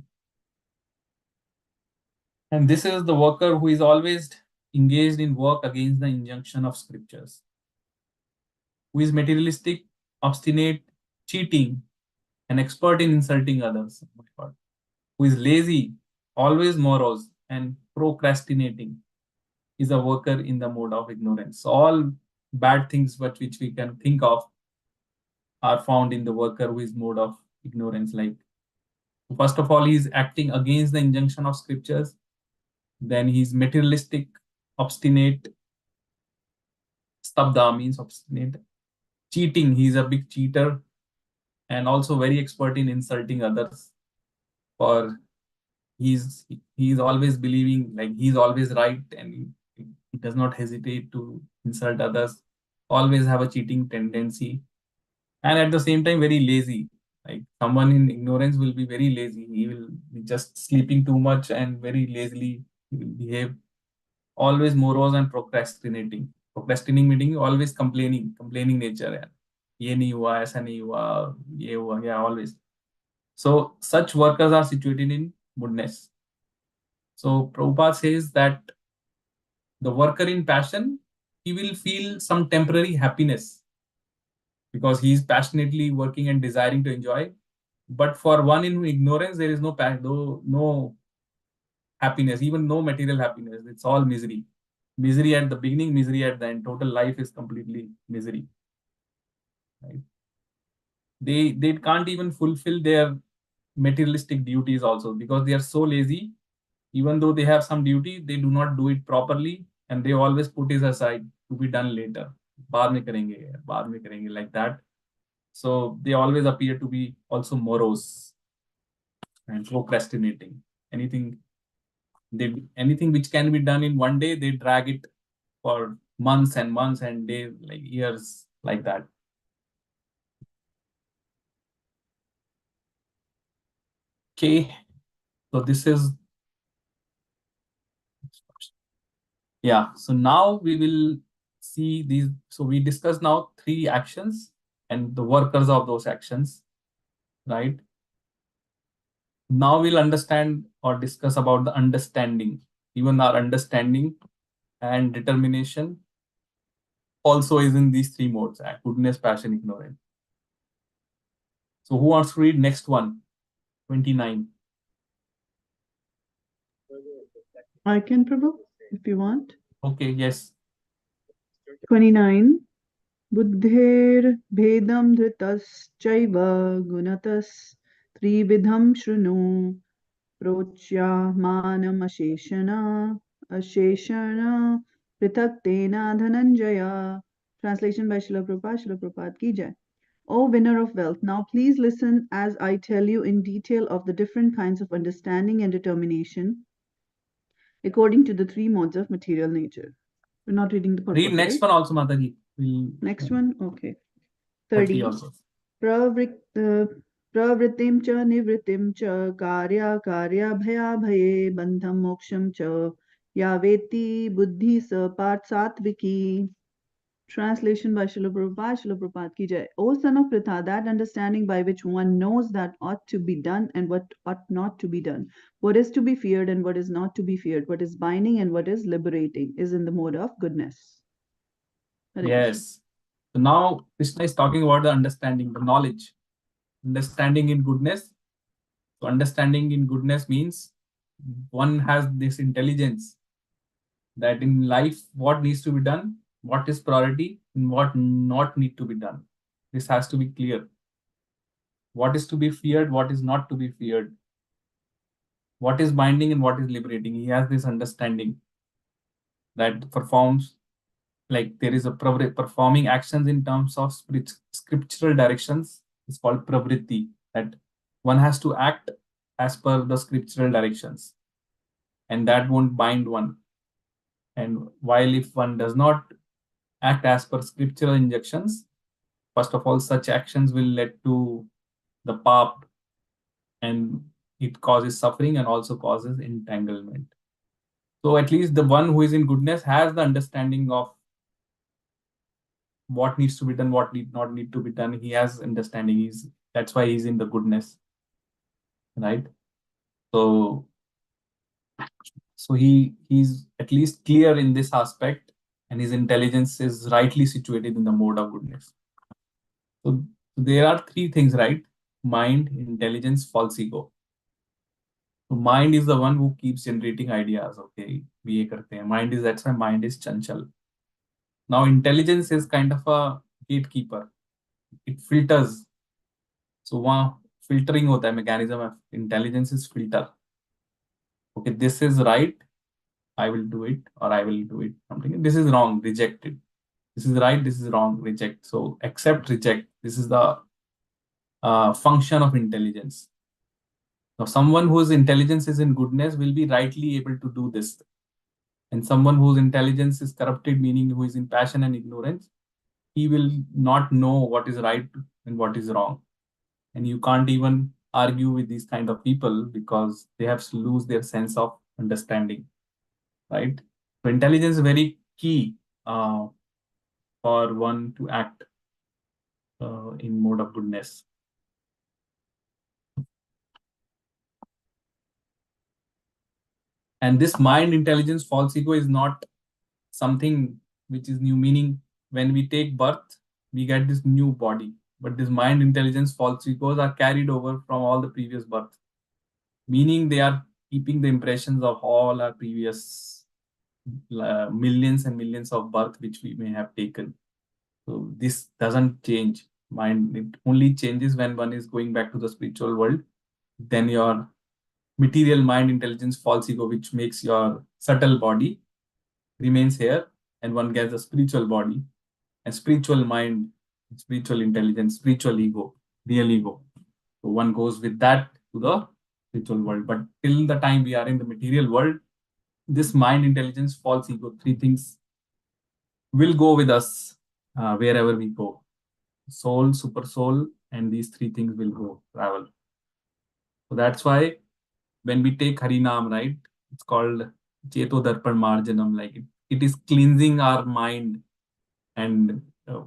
And this is the worker who is always engaged in work against the injunction of scriptures, who is materialistic, obstinate, cheating, an expert in insulting others, oh my God, who is lazy, always morose, and procrastinating, is a worker in the mode of ignorance. So all bad things which we can think of are found in the worker who is mode of ignorance. Like, first of all, he is acting against the injunction of scriptures. Then he's materialistic, obstinate. Stabda means obstinate. Cheating, he's a big cheater, and also very expert in insulting others. For he's always believing like he's always right, and he does not hesitate to insult others. Always have a cheating tendency, and at the same time very lazy. Like someone in ignorance will be very lazy. He will be just sleeping too much and very lazily he will behave. Always morose and procrastinating. Procrastinating meaning always complaining nature. यार ये नहीं हुआ, ऐसा नहीं हुआ, ये हुआ, yeah, always. So such workers are situated in moodness. So Prabhupada says that the worker in passion, he will feel some temporary happiness because he is passionately working and desiring to enjoy. But for one in ignorance, there is no happiness, even no material happiness. It's all misery. Misery at the beginning, misery at the end. Total life is completely misery. Right? They can't even fulfill their materialistic duties also because they are so lazy. Even though they have some duty, they do not do it properly, and they always put it aside to be done later. बाद में करेंगे, like that. So they always appear to be also morose and procrastinating. Anything which can be done in one day, they drag it for months and months and days, like years, like that. Okay, so this is so now we will see these. So we discussed now 3 actions and the workers of those actions, right? Now we'll understand or discuss about the understanding. Even our understanding and determination also is in these 3 modes: goodness, passion, ignorance. So who wants to read next one? 29. I can, Prabhu, if you want. Okay, yes. 29. बुद्धेर्भेदं धृतश्चैव गुणतस् त्रिविधं शृणु प्रोच्यामानमशेषण अशेषण पृथक्तेन Dhananjay. Translation by Srila Prabhupada. Srila Prabhupada ki jai. O winner of wealth, now please listen as I tell you in detail of the different kinds of understanding and determination according to the three modes of material nature. We're not reading the purpose, Read next right? one also, Mataji. Next one? Okay. 30 30. also. प्रवृत्तिं च निवृत्तिं च कार्याभयाभये बन्धं मोक्षं च या वेत्ति बुद्धि स पार्थ सात्विकी. Translation by Srila Prabhupada. Srila Prabhupada ki jai. O son of Pritha, that understanding by which one knows that ought to be done and what ought not to be done, what is to be feared and what is not to be feared, what is binding and what is liberating, is in the mode of goodness. Hare Krishna. Yes. So now Krishna is talking about the understanding, the knowledge. Understanding in goodness. So understanding in goodness means one has this intelligence that in life what needs to be done, what is priority, and what not need to be done. This has to be clear. What is to be feared, what is not to be feared. What is binding and what is liberating. He has this understanding that performs, like there is a performing actions in terms of scriptural directions. It's called pravritti, that one has to act as per the scriptural directions, and that won't bind one. And while if one does not act as per scriptural injunctions, first of all, such actions will lead to the pap, and it causes suffering and also causes entanglement. So at least the one who is in goodness has the understanding of what needs to be done, what need not need to be done. He has understanding. That's why he's in the goodness, right? So he's at least clear in this aspect, and his intelligence is rightly situated in the mode of goodness. So there are three things, right? Mind, intelligence, false ego. So mind is the one who keeps generating ideas. Okay, we ye karte hain. Mind is, that's why mind is chanchal. Now intelligence is kind of a gatekeeper. It filters. So वहाँ filtering होता है, mechanism of intelligence is filter. Okay, this is right, I will do it, or I will do it something. This is wrong, reject it. This is right, this is wrong, reject. So accept, reject. This is the function of intelligence. Now someone whose intelligence is in goodness will be rightly able to do this. And someone whose intelligence is corrupted, meaning who is in passion and ignorance, he will not know what is right and what is wrong. And you can't even argue with these kind of people because they have to lose their sense of understanding, right? So intelligence is very key for one to act in mode of goodness. And this mind, intelligence, false ego is not something which is new, meaning when we take birth, we get this new body. But this mind, intelligence, false egos are carried over from all the previous birth, meaning they are keeping the impressions of all our previous millions and millions of birth which we may have taken. So this doesn't change. Mind, it only changes when one is going back to the spiritual world. Then your material mind, intelligence, false ego, which makes your subtle body, remains here, and one gets a spiritual body and spiritual mind, spiritual intelligence, spiritual ego, real ego. So one goes with that to the spiritual world. But till the time we are in the material world, this mind, intelligence, false ego, three things will go with us wherever we go. Soul, super soul, and these three things will go travel. So that's why when we take Harinam, right, it's called Cheto Darpan Marjanam, like it is cleansing our mind and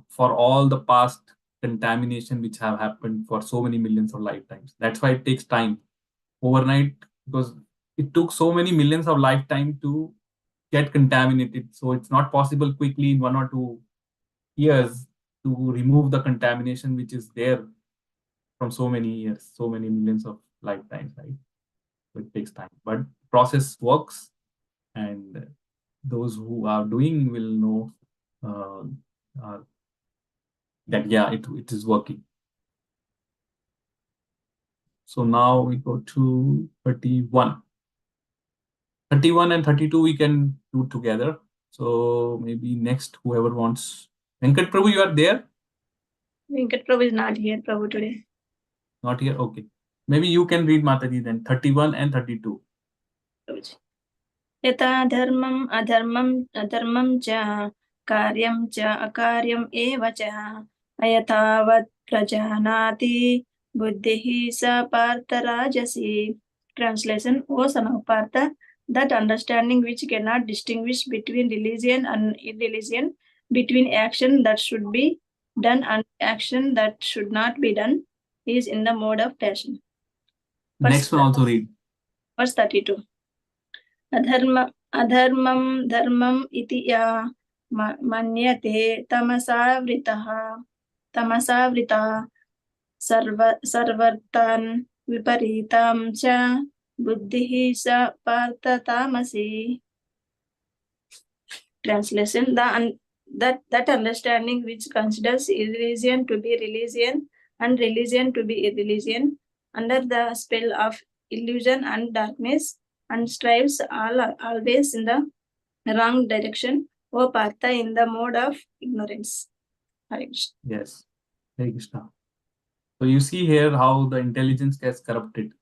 for all the past contamination which have happened for so many millions of lifetimes. That's why it takes time overnight, because it took so many millions of lifetime to get contaminated. So it's not possible quickly in 1 or 2 years to remove the contamination which is there from so many years, so many millions of lifetimes, right? So it takes time, but process works, and those who are doing will know that yeah, it is working. So now we go to 31. 31 and 32 we can do together. So maybe next, whoever wants. Venkat Prabhu, you are there? Venkat Prabhu is not here, Prabhu, today. Not here? Okay. Maybe you can read Mataji then, 31 and 32. Prabhuji. यथा धर्मम् अधर्मं च कार्यं च अकार्यम् एव च अयथावत् प्रजानाति बुद्धिः स पार्थ राजसी. Translation: O son of Partha, that understanding which cannot distinguish between religion and irreligion, between action that should be done and action that should not be done, is in the mode of passion. Next one also read. Verse 32. अधर्मं धर्मम् इति या मन्यते तमसावृता सर्वर्थान् विपरीतां च बुद्धिः स पार्थ तामसी. Translation: that understanding which considers irreligion to be religion and religion to be irreligion under the spell of illusion and darkness, and strives always in the wrong direction, O Partha, in the mode of ignorance. Hare Krishna. Yes. Hare Krishna. So you see here how the intelligence gets corrupted.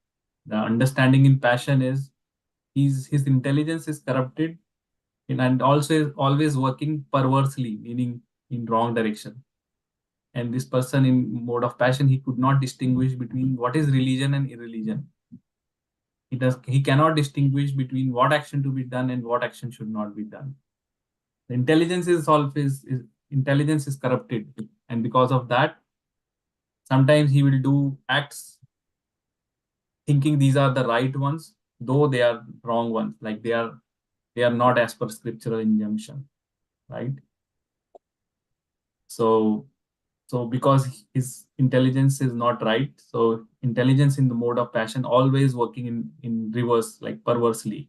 The understanding in passion is his intelligence is corrupted and also is always working perversely, meaning in wrong direction. And this person in mode of passion, he could not distinguish between what is religion and irreligion. He cannot distinguish between what action to be done and what action should not be done. The intelligence is corrupted, and because of that, sometimes he will do acts thinking these are the right ones, though they are wrong ones, like they are not as per scriptural injunction, right? So because his intelligence is not right, so intelligence in the mode of passion always working in reverse, like perversely.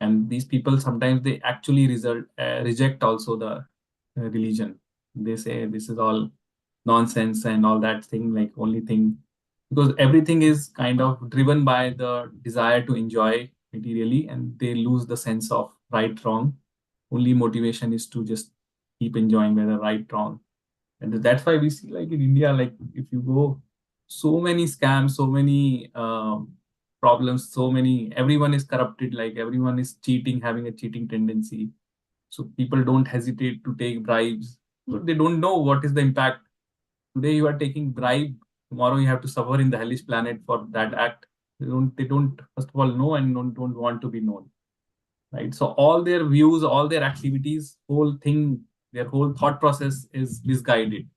And these people sometimes they actually reject also the religion. They say this is all nonsense and all that thing, like only thing, because everything is kind of driven by the desire to enjoy materially, and they lose the sense of right wrong. Only motivation is to just keep enjoying whether right wrong. And that's why we see, like in India, like if you go, so many scams, so many problems, everyone is corrupted, like everyone is cheating, having a cheating tendency. So people don't hesitate to take bribes. So they don't know what is the impact. Today you are taking bribe, tomorrow you have to suffer in the hellish planet for that act. They don't first of all know and don't want to be known. Right. So all their views, all their activities, whole thing, their whole thought process is misguided.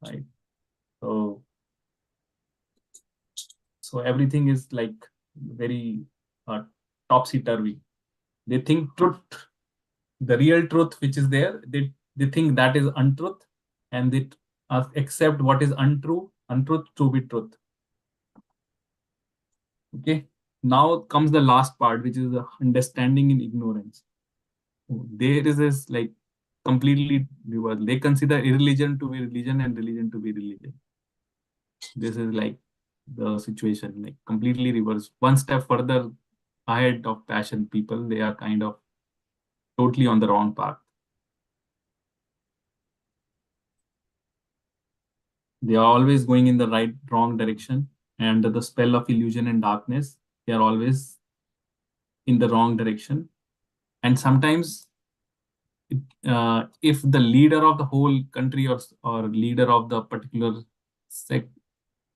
Right. So everything is like very topsy-turvy. They think truth, the real truth which is there, they think that is untruth, and they accept what is untruth to be truth. Okay. Now comes the last part, which is the understanding in ignorance. There is this like completely reverse. They consider irreligion to be religion and religion to be religion. This is like the situation, like completely reverse. One step further ahead of passion people, they are kind of totally on the wrong path. They are always going in the wrong direction, and under the spell of illusion and darkness, they are always in the wrong direction. And sometimes if the leader of the whole country or leader of the particular sect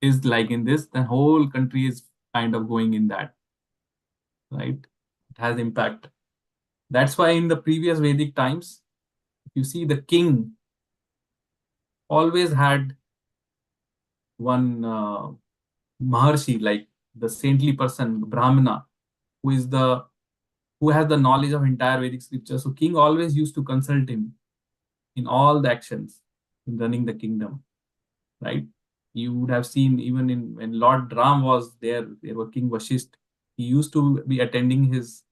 is like in this, the whole country is kind of going in that, right? It has impact. That's why in the previous Vedic times, you see the king always had one Maharshi, like the saintly person, Brahmana, who has the knowledge of entire Vedic scripture. So king always used to consult him in all the actions in running the kingdom, right? You would have seen even when Lord Ram was there were King Vashisht. He used to be attending his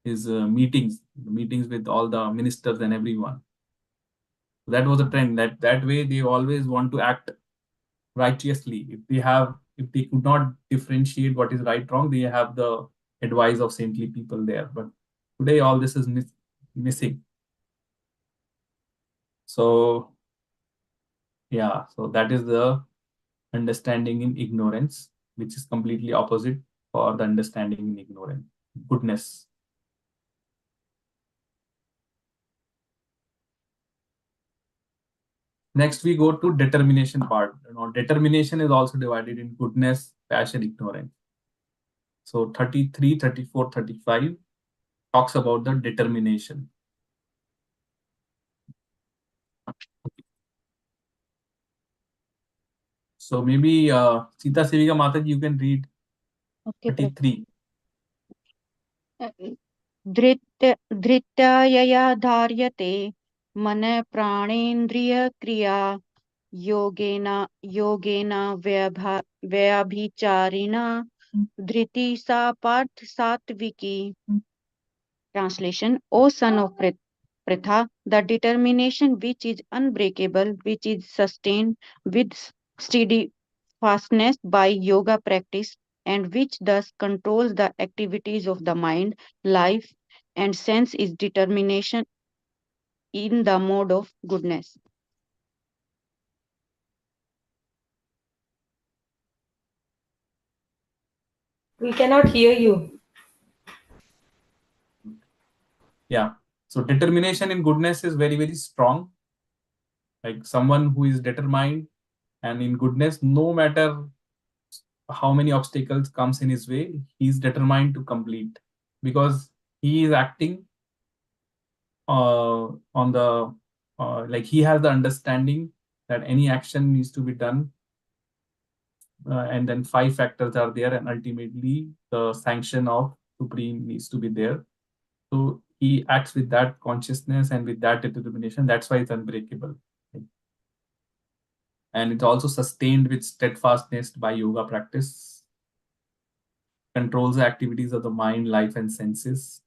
meetings with all the ministers and everyone. That was a trend. That way they always want to act righteously. If they could not differentiate what is right wrong, they have the advice of saintly people there. But today all this is missing. So yeah, so that is the understanding in ignorance, which is completely opposite for the understanding in ignorance, goodness. Next, we go to determination part. Determination is also divided in goodness, passion, ignorance. So 33, 34, 35 talks about the determination. So maybe Sita Sevika Mataji, you can read Okay, 33. धृत्या यया धार्यते मन प्राणेन्द्रियक्रिया योगेन योगेन व्यभिचारिणा धृति सा पार्थ सात्विकी. Translation: O son of Pritha, the determination which is unbreakable, which is sustained with steadfastness by yoga practice, and which thus controls the activities of the mind, life, and sense, is determination in the mode of goodness. We cannot hear you. Yeah. So determination in goodness is very, very strong. Like someone who is determined and in goodness, no matter how many obstacles comes in his way, he is determined to complete, because he is acting on the like he has the understanding that any action needs to be done, and then 5 factors are there, and ultimately the sanction of Supreme needs to be there. So he acts with that consciousness and with that determination. That's why it's unbreakable. And it's also sustained with steadfastness by yoga practice, controls the activities of the mind, life, and senses.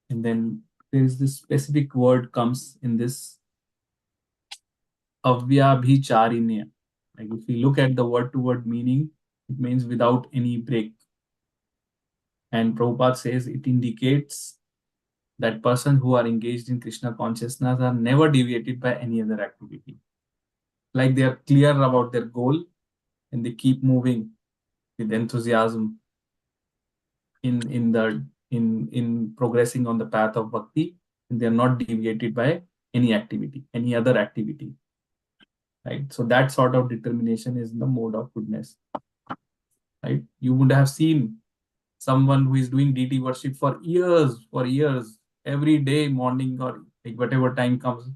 And then there is this specific word comes in this avyabhicharinya. Like if we look at the word-to-word meaning, it means without any break. And Prabhupada says it indicates that persons who are engaged in Krishna consciousness are never deviated by any other activity. Like they are clear about their goal and they keep moving with enthusiasm in progressing on the path of bhakti, and they are not deviated by any activity, any other activity. Right? So that sort of determination is the mode of goodness. Right? You would have seen someone who is doing deity worship for years, every day, morning or like whatever time comes,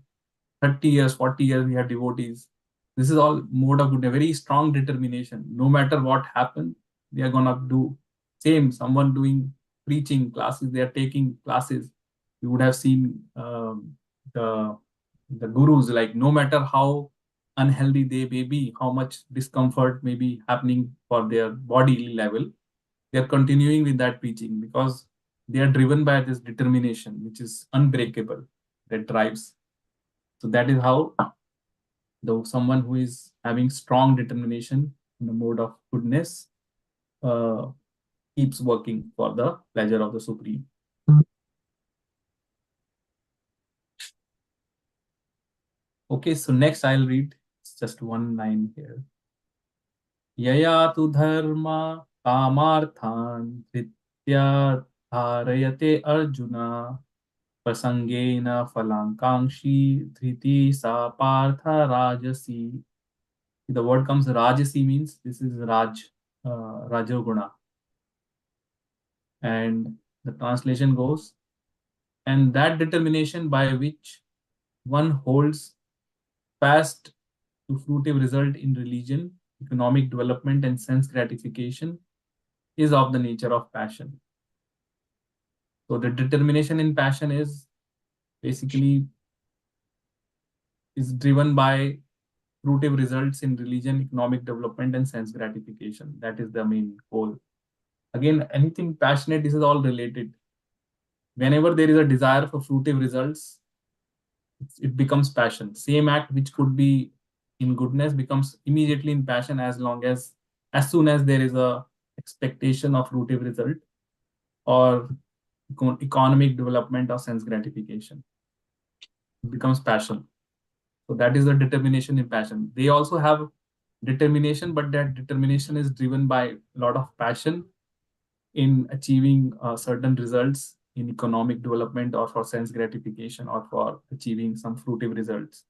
30 years, 40 years, we have devotees. This is all mode of goodness, very strong determination. No matter what happens, they are gonna do same. Someone doing preaching classes, they are taking classes. You would have seen the gurus, like no matter how unhealthy they may be, how much discomfort may be happening for their bodily level, they are continuing with that preaching because they are driven by this determination, which is unbreakable, that drives. So that is how someone who is having strong determination in the mode of goodness keeps working for the pleasure of the Supreme. Okay, so next I'll read just one line here. Yaya tu dharma kamarthan dhritya dharayate arjuna prasangena phalankankshi dhriti sa partha rajasi. The word comes rajasi, means this is rajoguna. And the translation goes, and that determination by which one holds fast to fruitive result in religion, economic development, and sense gratification is of the nature of passion. So the determination in passion is basically is driven by fruitive results in religion, economic development, and sense gratification. That is the main goal. Again, anything passionate, this is all related. Whenever there is a desire for fruitive results, it becomes passion. Same act which could be in goodness becomes immediately in passion as soon as there is a expectation of fruitive result or economic development or sense gratification. It becomes passion. So that is the determination in passion. They also have determination, but that determination is driven by a lot of passion in achieving certain results in economic development or for sense gratification or for achieving some fruitive results.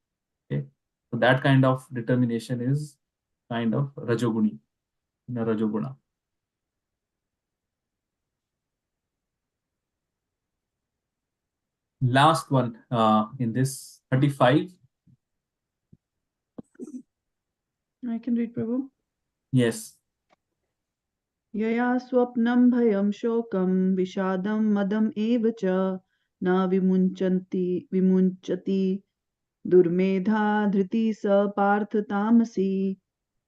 Okay, so that kind of determination is kind of rajoguni, in a rajoguna. Last one in this 35. I can read, Prabhu. Yes. यया स्वप्नं भयं शोकं विषादं मदम् एव च न विमुञ्चति दुर्मेधा धृति स पार्थ तामसी.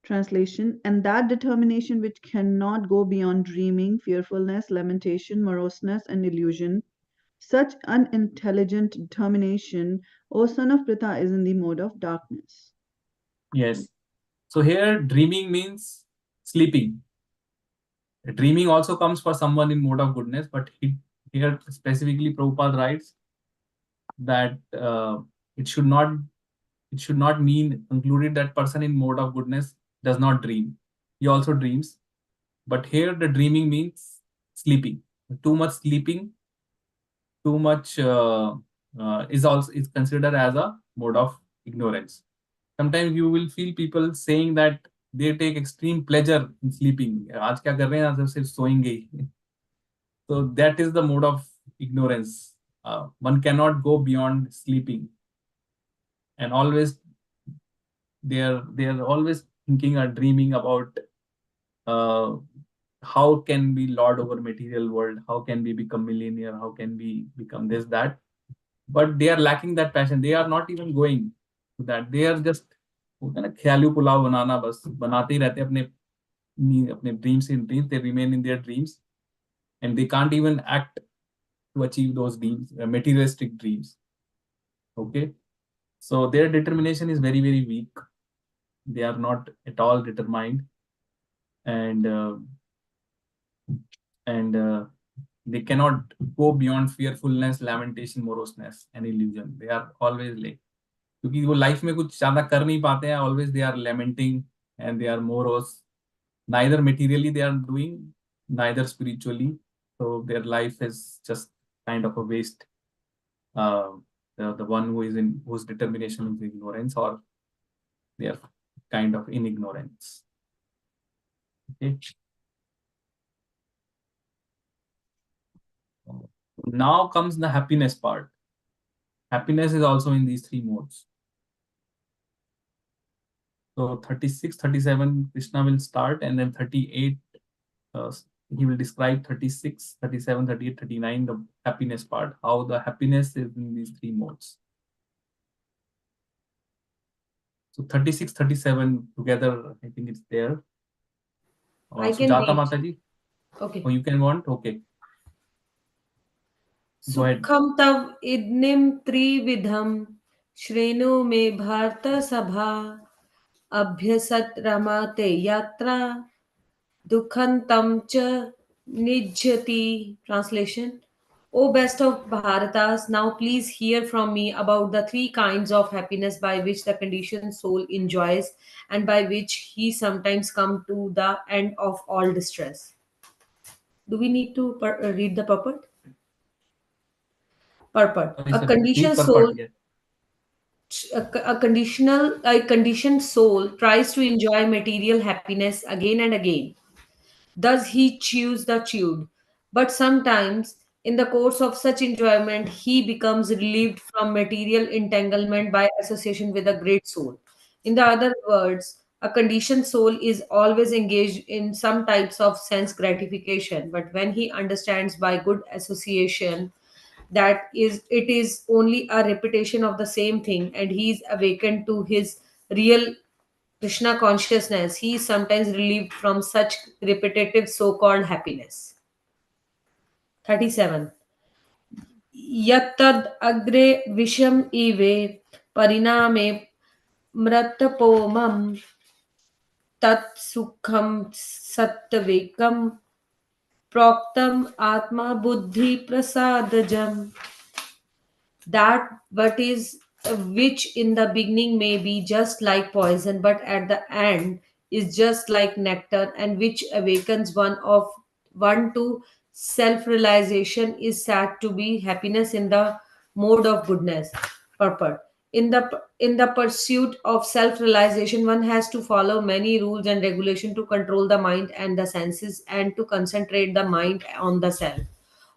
Translation: and that determination which cannot go beyond dreaming, fearfulness, lamentation, moroseness, and illusion, such unintelligent determination, O son of Pritha, is in the mode of darkness. Yes. So here dreaming means sleeping. Dreaming also comes for someone in mode of goodness, but here specifically Prabhupada writes that it should not mean concluded that person in mode of goodness does not dream. He also dreams, but here the dreaming means sleeping. Too much sleeping, too much is considered as a mode of ignorance. Sometimes you will feel people saying that they take extreme pleasure in sleeping. आज क्या कर रहे हैं, आज सिर्फ सोएंगे ही. So that is the mode of ignorance. One cannot go beyond sleeping, and always they are always thinking or dreaming about uh, how can we lord over material world, how can we become millionaire, how can we become this that, but they are lacking that passion. They are not even going to that. They are just होता है ना ख्याली पुलाव बनाना, बस बनाते ही रहते हैं अपने dreams in dreams. They remain in their dreams and they can't even act to achieve those dreams, materialistic dreams. Okay, so their determination is very very weak. They are not at all determined, and they cannot go beyond fearfulness, lamentation, moroseness, and illusion. They are always like, क्योंकि वो life में कुछ ज्यादा कर नहीं पाते हैं, always they are lamenting and they are morose. Neither materially they are doing, neither spiritually. So their life is just kind of a waste. The one whose determination is ignorance, or they are kind of in ignorance. Okay. Now comes the happiness part. Happiness is also in these three modes. So 36, 37, Krishna will start, and then 38, he will describe 36, 37, 38, 39, the happiness part, how the happiness is in these three modes. So 36, 37 together, I think it's there. I can Sujata read. Mataji? Okay. Oh, you can want? Okay. Go ahead. सुखम तव इदनिम त्रिविधम श्रेणु में भारत सभा अभ्यसत रमाते यात्रा दुखंतम च निज्यति. Translation: O best of Bharatas, now please hear from me about the three kinds of happiness by which the conditioned soul enjoys and by which he sometimes come to the end of all distress. Do we need to read the purport? Purport: Sorry, a sir. conditioned Read soul, purport, yes. a conditioned soul tries to enjoy material happiness again and again. Thus he chews the chewed. But sometimes, in the course of such enjoyment, he becomes relieved from material entanglement by association with a great soul. In the other words, a conditioned soul is always engaged in some types of sense gratification, but when he understands by good association that it is only a repetition of the same thing and he is awakened to his real Krishna consciousness, he is sometimes relieved from such repetitive so called happiness. 37. Yattad agre visham ive pariname mratapomam tat sukham sattvikam proktam atma buddhi prasadajam. That what is which in the beginning may be just like poison, but at the end is just like nectar, and which awakens one to self-realization, is said to be happiness in the mode of goodness. Purport. In the pursuit of self-realization, one has to follow many rules and regulation to control the mind and the senses, and to concentrate the mind on the self.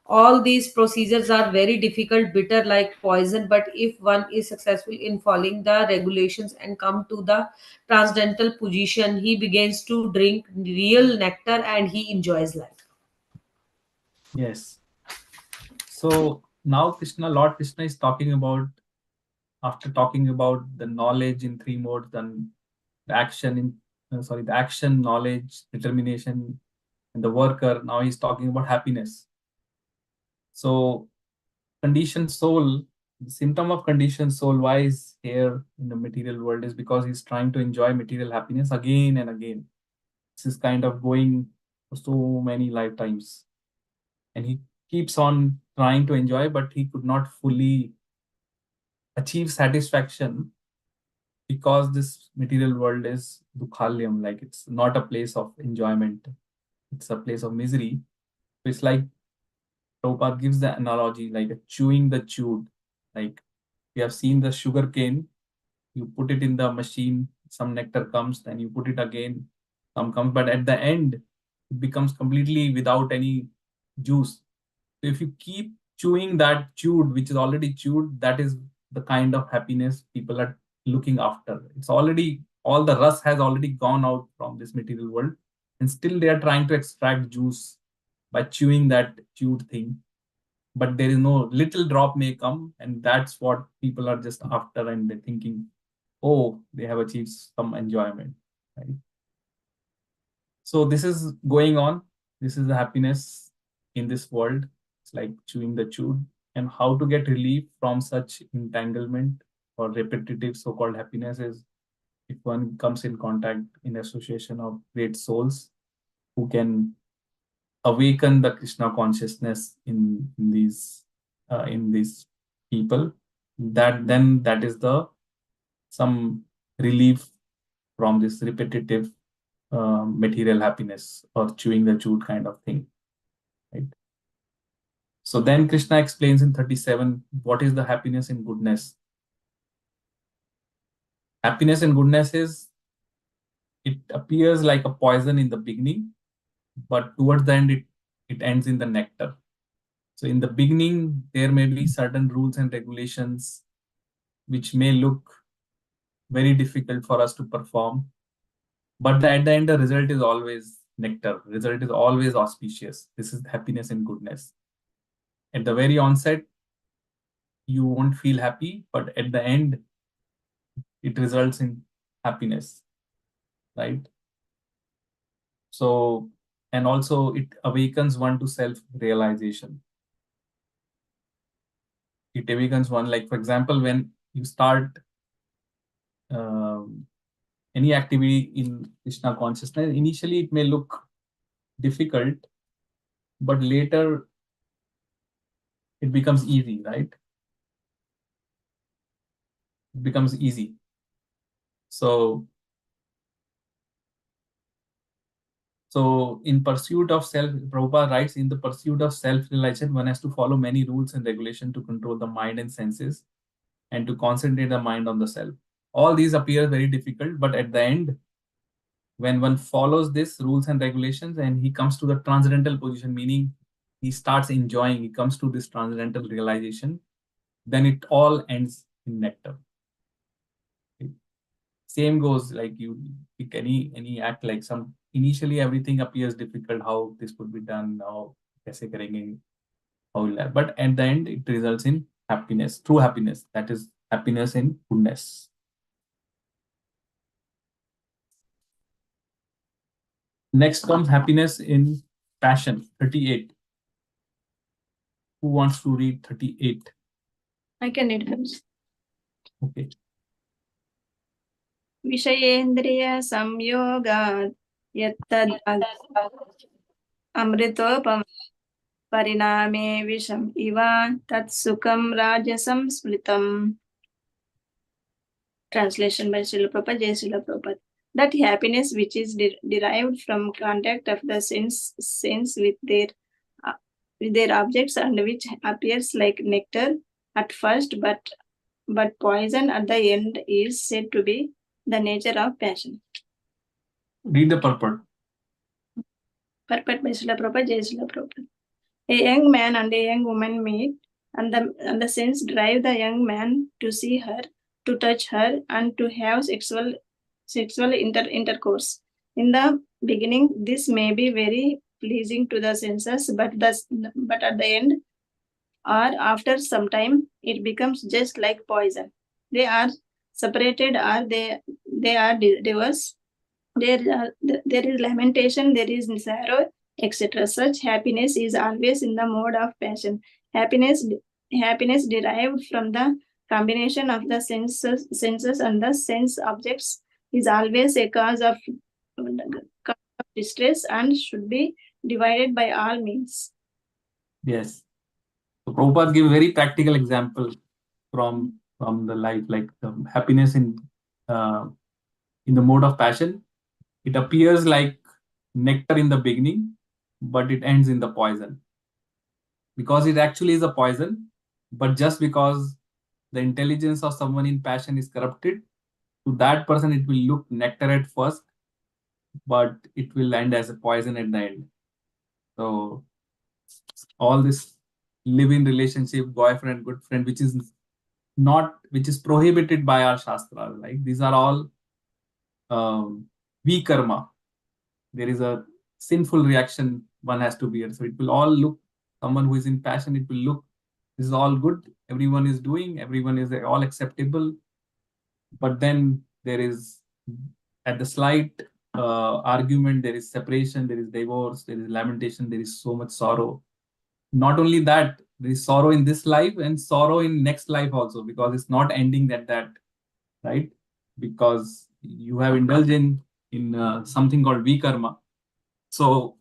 All these procedures are very difficult, bitter like poison, but if one is successful in following the regulations and come to the transcendental position, he begins to drink real nectar and he enjoys life. Yes. So now Lord Krishna is talking about, after talking about the knowledge in three modes, then the the action, knowledge, determination, and the worker. Now he's talking about happiness. So conditioned soul, the symptom of conditioned soul, why is here in the material world, is because he's trying to enjoy material happiness again and again. This is kind of going for so many lifetimes. And he keeps on trying to enjoy, but he could not fully achieve satisfaction because this material world is dukhalyam, like it's not a place of enjoyment, it's a place of misery. So it's like Prabhupada gives the analogy like a chewing the chewed. Like we have seen the sugar cane, you put it in the machine, some nectar comes, then you put it again, some comes, but at the end, it becomes completely without any juice. So if you keep chewing that chewed, which is already chewed, that is the kind of happiness people are looking after. It's already, all the rust has already gone out from this material world, and still they are trying to extract juice by chewing that chewed thing. But there is no little drop may come, and that's what people are just after, and they're thinking, oh, they have achieved some enjoyment, right? So this is going on. This is the happiness in this world. It's like chewing the chewed. And how to get relief from such entanglement or repetitive so-called happiness is if one comes in contact, in association of great souls who can awaken the Krishna consciousness in these people. That is the some relief from this repetitive material happiness or chewing the chewed kind of thing, right? So then Krishna explains in 37 what is the happiness in goodness. Happiness in goodness is, it appears like a poison in the beginning, but towards the end it ends in the nectar. So in the beginning there may be certain rules and regulations which may look very difficult for us to perform, but at the end the result is always nectar, result is always auspicious. This is happiness in goodness. At the very onset you won't feel happy, but at the end it results in happiness, right? So, and also it awakens one to self realization. It awakens one, like for example, when you start any activity in Krishna consciousness, initially it may look difficult, but later it becomes easy, right? It becomes easy. So in pursuit of self, Prabhupada writes, in the pursuit of self-realization, one has to follow many rules and regulations to control the mind and senses and to concentrate the mind on the self. All these appear very difficult, but at the end, when one follows these rules and regulations and he comes to the transcendental position, meaning he starts enjoying, he comes to this transcendental realization, then it all ends in nectar. Same goes like you pick any act, like some initially everything appears difficult, how this would be done, now kaise karenge, how will that, but at the end it results in happiness, true happiness, that is happiness in goodness. Next comes happiness in passion, 38. Who wants to read 38? I can read first. Okay. Vishayendriya samyogat yattad amritopam pariname visham iva tat sukam rajasam splitam. Translation by Srila Prabhupada, Jai Srila Prabhupada. That happiness which is derived from contact of the sense with their objects and which appears like nectar at first but poison at the end is said to be the nature of passion. Read the purport. Purport by Srila Prabhupada, Jai Srila Prabhupada. A young man and a young woman meet, and the sense drive the young man to see her, to touch her, and to have sexual intercourse. In the beginning, this may be very pleasing to the senses, but at the end, or after some time, it becomes just like poison. They are separated, or they are divorced. There is lamentation, there is sorrow, etc. Such happiness is always in the mode of passion. Happiness derived from the combination of the senses and the sense objects is always a cause of distress and should be divided by all means. Yes. So Prabhupada give a very practical example from the life, like the happiness in the mode of passion. It appears like nectar in the beginning, but it ends in the poison. Because it actually is a poison, but just because the intelligence of someone in passion is corrupted, to that person it will look nectar at first, but it will end as a poison at the end. So all this live-in relationship, boyfriend, good friend, which is prohibited by our Shastra. Like these are all vikarma. There is a sinful reaction one has to bear. So it will all look, someone who is in passion, it will look, this is all good, everyone is doing, everyone is all acceptable. But then there is, at the slight argument, there is separation, there is divorce, there is lamentation, there is so much sorrow. Not only that, there is sorrow in this life and sorrow in next life also, because it's not ending at that, right? Because you have indulged in something called vikarma. So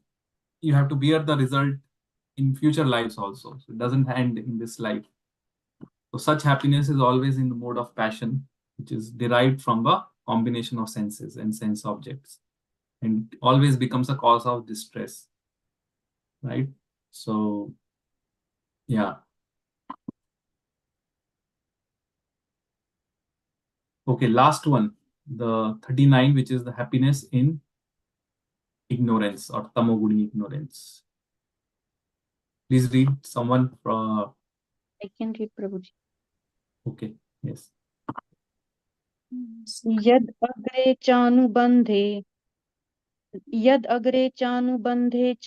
you have to bear the result in future lives also. So it doesn't end in this life. So such happiness is always in the mode of passion, which is derived from a combination of senses and sense objects, and always becomes a cause of distress, right? So, yeah. Okay, last one, the 39, which is the happiness in ignorance or tamoguni ignorance. Please read someone from. I can read, Prabhuji. Okay, yes. यद अग्रे चानुबन्धे च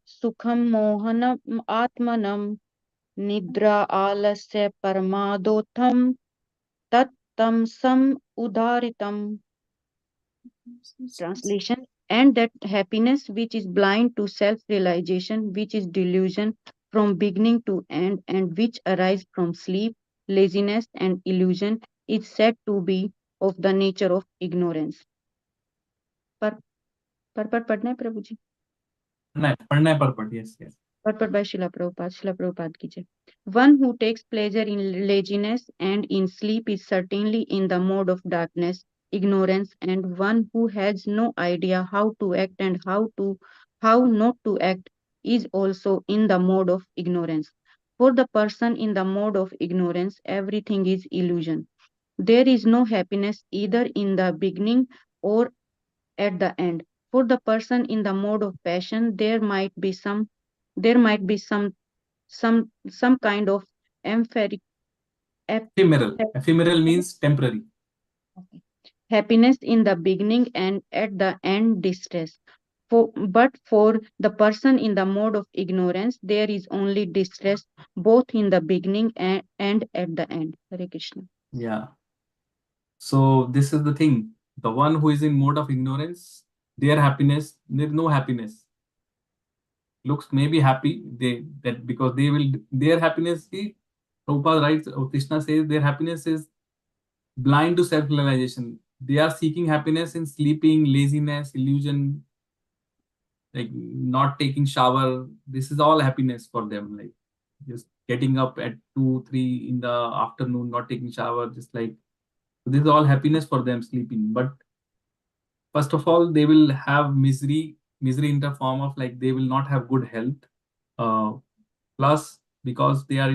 सुखं मोहनम् आत्मनं निद्रा आलस्य परमादोत्थं तत्तमसम् उदारितम्. Translation: and that happiness which is blind to self-realization, which is delusion from beginning to end, and which arises from sleep, laziness, and illusion, is said to be of the nature of ignorance. Purport पढ़ना है प्रभु जी? पढ़ना है purport, yes. Purport by Srila Prabhupada ki jai. One who takes pleasure in laziness and in sleep is certainly in the mode of darkness, ignorance, and one who has no idea how to act and how not to act is also in the mode of ignorance. For the person in the mode of ignorance, everything is illusion. There is no happiness either in the beginning or at the end. For the person in the mode of passion, there might be some kind of ephemeral. Ephemeral means temporary. Okay. Happiness in the beginning and at the end distress. But for the person in the mode of ignorance, there is only distress both in the beginning and at the end. Hare Krishna. Yeah. So this is the thing. The one who is in mode of ignorance, their happiness, there's no happiness. Looks maybe happy, because their happiness, Prabhupada writes, or Krishna says, their happiness is blind to self-realization. They are seeking happiness in sleeping, laziness, illusion, like not taking shower. This is all happiness for them. Like just getting up at 2, 3 in the afternoon, not taking shower, just like So this is all happiness for them, sleeping. But first of all, they will have misery in the form of like they will not have good health. Plus, because they are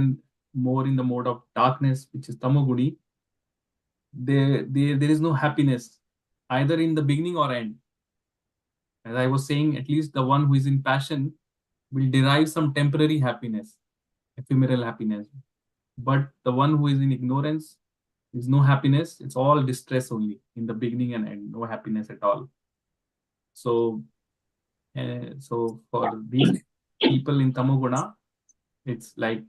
more in the mode of darkness, which is tamoguni, there is no happiness either in the beginning or end. As I was saying, at least the one who is in passion will derive some temporary happiness, ephemeral happiness. But the one who is in ignorance, is no happiness. It's all distress only in the beginning and end, no happiness at all. So, so for these people in Tamoguna, it's like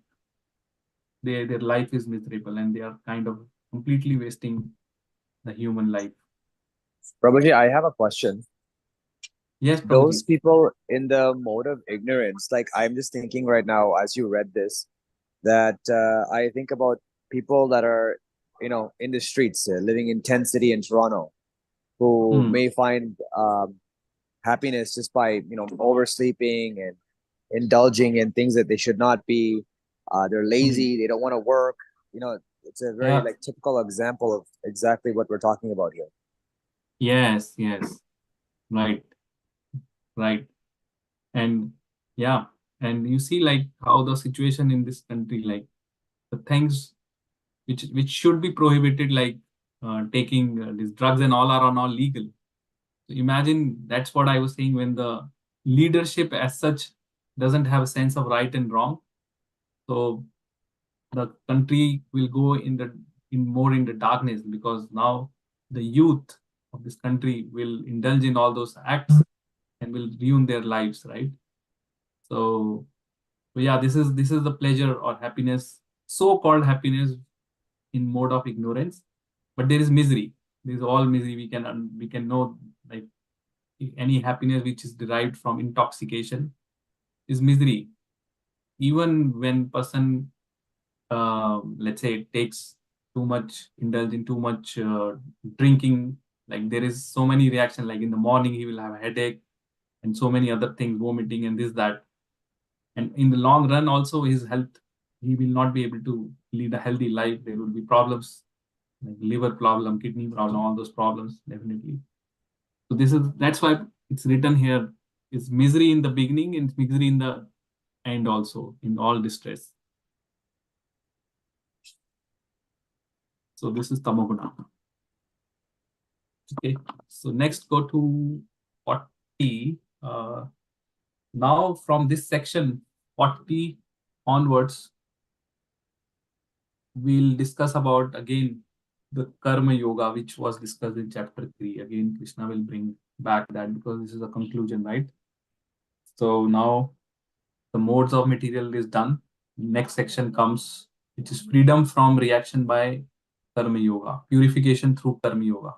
their life is miserable and they are kind of completely wasting the human life. Prabhuji, I have a question. Yes, Those Prabhuji. people in the mode of ignorance, like I'm just thinking right now as you read this, that I think about people that are, in the streets, living in tent city in Toronto, who may find happiness just by, oversleeping and indulging in things that they should not be. They're lazy. They don't want to work. It's a very like typical example of exactly what we're talking about here. Yes, right. And yeah, and you see like how the situation in this country, like the things which should be prohibited, like taking these drugs and all are not legal. So imagine, that's what I was saying, when the leadership as such doesn't have a sense of right and wrong. So the country will go in more in the darkness, because now the youth of this country will indulge in all those acts and will ruin their lives, right? So yeah, this is the pleasure or happiness, so-called happiness in mode of ignorance. But there is misery. There is all misery. We can know, like any happiness which is derived from intoxication is misery. Even when person, let's say, takes too much, indulge in too much drinking, like there is so many reaction. Like in the morning he will have a headache and so many other things, vomiting and this that. And in the long run also, his health, he will not be able to lead a healthy life. There will be problems like liver problem, kidney problem, all those problems, definitely. So that's why it's written here. It's misery in the beginning and misery in the end also, in all distress. So this is Tamoguna. Okay, so next go to 40. Now from this section 40 onwards, we'll discuss about again the karma yoga, which was discussed in chapter 3. Again, Krishna will bring back that, because this is a conclusion, right? So now the modes of material is done. Next section comes, which is freedom from reaction by karma yoga, purification through karma yoga.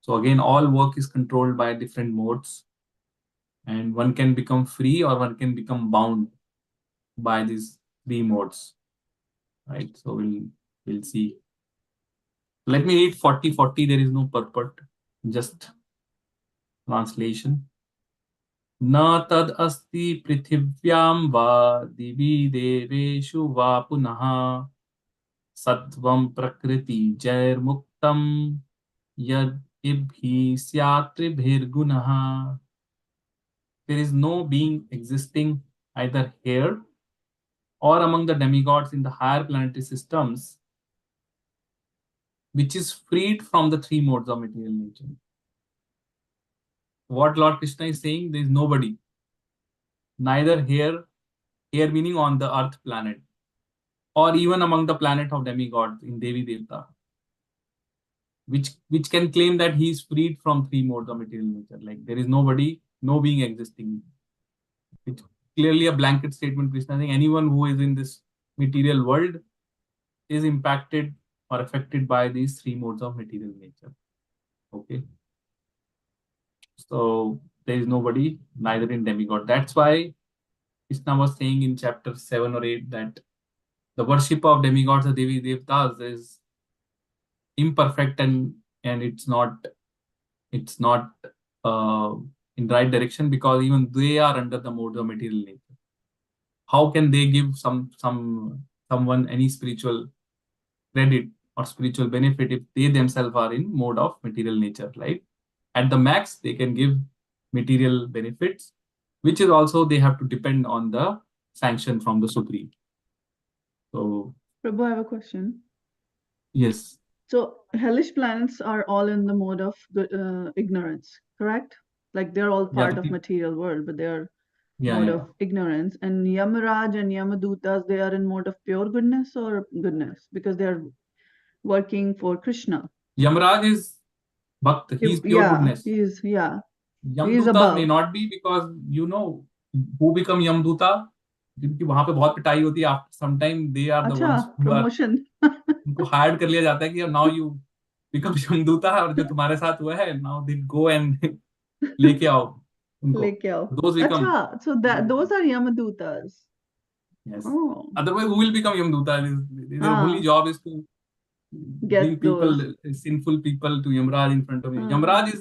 So again, all work is controlled by different modes, and one can become free or one can become bound by these three modes, right? So we'll see. Let me read 40. There is no purport, just translation. न तद अस्ति पृथिव्यां वा दिवि देवेषु वा पुनः सत्वं प्रकृति जैर्मुक्तं यद् इब्हि स्यात् त्रिभिर्गुणः. There is no being existing either here or among the demigods in the higher planetary systems which is freed from the three modes of material nature. What Lord Krishna is saying, there is nobody, neither here meaning on the earth planet, or even among the planet of demigods in Devi Devta, which can claim that he is freed from three modes of material nature. Like there is nobody, no being existing. It's clearly a blanket statement. Krishna saying anyone who is in this material world is impacted or affected by these three modes of material nature. Okay. So there is nobody, neither in demigod. That's why Krishna was saying in chapter 7 or 8 that the worship of demigods or Devi Devtas is imperfect and it's not in right direction, because even they are under the mode of material nature. How can they give someone any spiritual credit or spiritual benefit if they themselves are in mode of material nature, right? At the max, they can give material benefits, which is also they have to depend on the sanction from the Supreme. So, Prabhu, I have a question. yes. So hellish planets are all in the mode of ignorance, correct? Like they're all part of material world, but they're mode of ignorance. And Yamaraj and Yamadutas, they are in mode of pure goodness or goodness because they're working for Krishna. Yamaraj is Bhakt, he's pure goodness. He's Yamdutas above. may not be, because you know who become Yamduta, जिनकी वहां पे बहुत पिटाई होती है, after some time they are the ones who promotion. उनको higher कर लिया जाता है कि now you become Yamduta, और जो तुम्हारे साथ हुआ है now they go and लेके आओ उनको. लेके आओ. Those become. अच्छा, so that those are Yamadutas. Yes. Oh. Otherwise, who will become Yamduta? Their only job is to bring people, sinful people, to Yamraj in front of you. Yamraj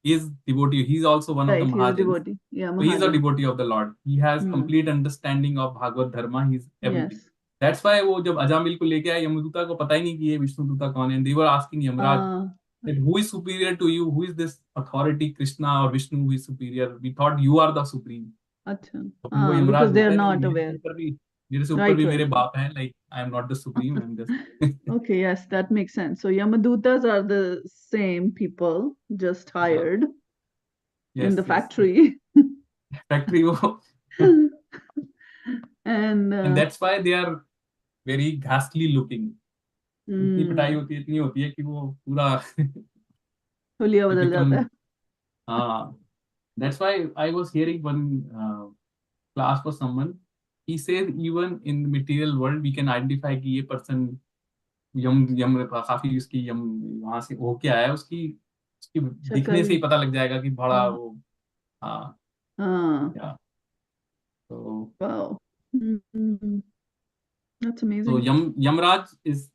is devotee. He's also one of the Mahajans. He's a devotee. Yeah, so he's a devotee of the Lord. He has complete understanding of Bhagavad Dharma. He's everything. Yes. That's why वो जब अजामिल को लेके आए, यमदूता को पता ही नहीं कि ये विष्णुदूता कौन है. And they were asking Yamraj that who is superior to you? Who is this authority, Krishna or Vishnu, who is superior? We thought you are the supreme. अच्छा. Because they are not aware. मेरे से ऊपर भी मेरे बाप हैं, like I am not the supreme, I'm just. Okay, yes, that makes sense. So Yamadutas are the same people, just hired in the factory. Factory. And that's why they are very ghastly looking. इतनी पिटाई होती है कि वो पूरा हुलिया बदल जाता है. हाँ. That's why I was hearing one class for someone. He says even in the material world we can identify कि ये person यम काफी उसकी यम वहां से हो क्या है, उसकी दिखने से ही पता लग जाएगा कि बड़ा वो. हाँ. Yeah. So wow. That's amazing. So Yamraj is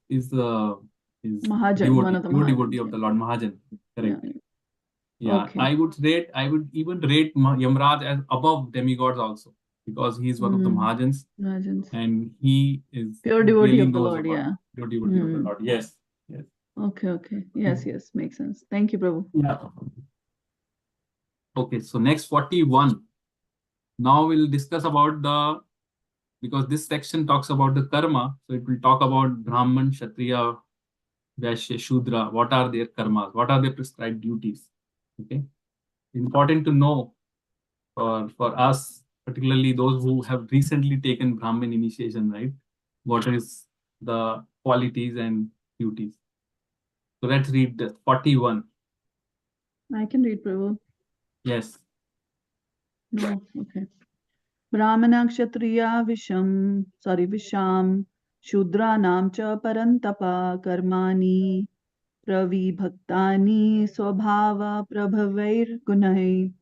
Mahajan, one of the pure devotee of the Lord, Mahajan. Correct. Yeah. Okay. I would even rate Yamraj as above demigods also, because he is one of the Mahajans. And he is pure devotee of the Lord. Yeah. Pure devotee of the Lord. Yes. Yes. Okay. Yes. Makes sense. Thank you, Prabhu. Yeah. Okay. So next 41. Now we'll discuss about because this section talks about the karma, so it will talk about Brahman, Kshatriya, Vaishya, Shudra. What are their karmas? What are their prescribed duties? Okay. Important to know for us, particularly those who have recently taken Brahmin initiation, right? What is the qualities and duties? So let's read 41. I can read, Prabhu. Yes. No, okay. Brahmana Kshatriya Visham Shudranam cha parantapa karmani pravibhaktani swabhava prabhavair gunai.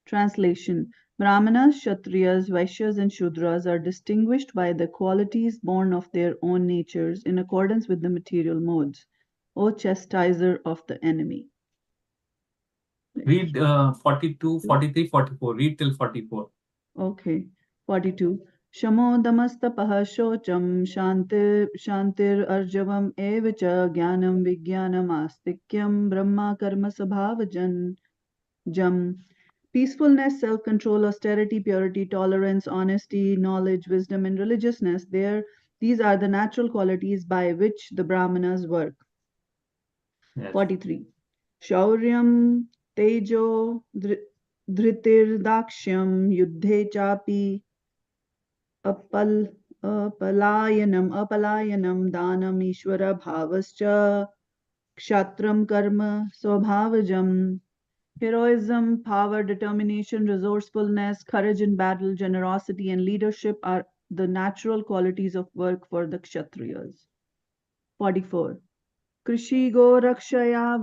Translation. Brahmanas, Kshatriyas, Vaishyas and Shudras are distinguished by the qualities born of their own natures in accordance with the material modes. O chastiser of the enemy. Read 42, 43, 44. Read till 44. Okay. 42. Shamo damastapah shocham shantir arjavam evacha jnanam vijnanam astikyam brahma karma sabhavajan jam. Peacefulness, self-control, austerity, purity, tolerance, honesty, knowledge, wisdom, and religiousness, these are the natural qualities by which the Brahmanas work. Yes. 43. Shauryam, Tejo, Dhritirdakshyam, Yuddhe Chapi, Apalayanam, Danam, Ishvara, Bhavascha, Kshatram, Karma, Swabhavajam. Heroism, power, determination, resourcefulness, courage in battle, generosity, and leadership are the natural qualities of work for the Kshatriyas. 44. Krishigo rakshaya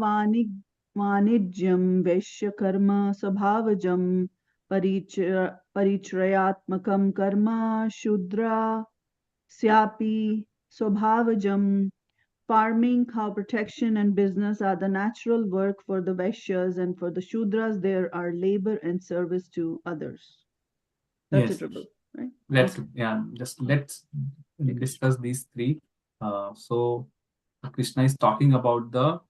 vanijyam vaishya karma sabhavajam parichayatmakam karma shudra syapi swabhavajam. Farming, cow protection, and business are the natural work for the Vaishyas, and for the Shudras, there are labor and service to others. That's it, Prabhu, right? Let's discuss these three. So Krishna is talking about the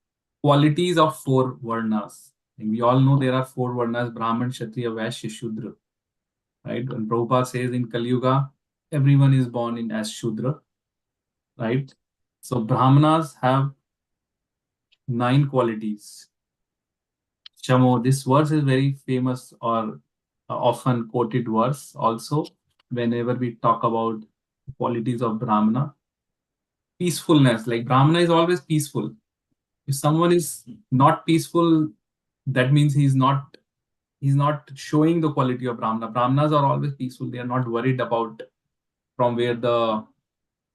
qualities of 4 varnas. And we all know there are 4 varnas: Brahman, Kshatriya, Vaishya, Shudra. Right? And Prabhupada says in Kali Yuga, everyone is born in as Shudra. Right? So Brahmanas have 9 qualities. Shamo, this verse is very famous or often quoted verse also whenever we talk about qualities of Brahmana. Peacefulness, like Brahmana is always peaceful. If someone is not peaceful, that means he's not showing the quality of Brahmana. Brahmanas are always peaceful. They are not worried about from where the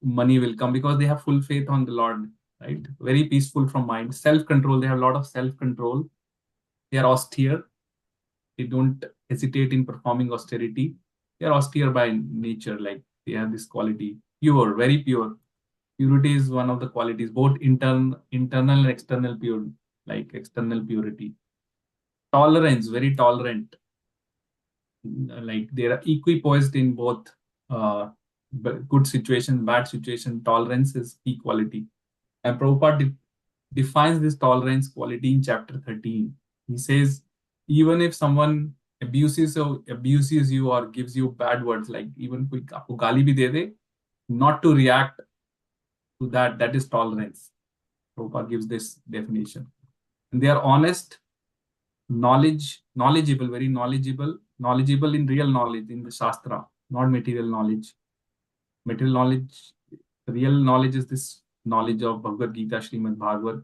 money will come because they have full faith on the Lord, right? Very peaceful from mind. Self-control, they have a lot of self-control. They are austere. They don't hesitate in performing austerity. They are austere by nature, like they have this quality. Pure, very pure. Purity is one of the qualities, both internal and external pure, like external purity. Tolerance, very tolerant. Like they are equipoised in both good situation, bad situation. Tolerance is key quality. And Prabhupada defines this tolerance quality in chapter 13. He says, even if someone abuses you or gives you bad words, like even कोई आपको गाली भी दे दे, not to react to that, that is tolerance. Prabhupada gives this definition. And they are honest, knowledgeable, very knowledgeable in real knowledge, in the Shastra, not material knowledge. Material knowledge, real knowledge is this knowledge of Bhagavad Gita, Srimad Bhagavad,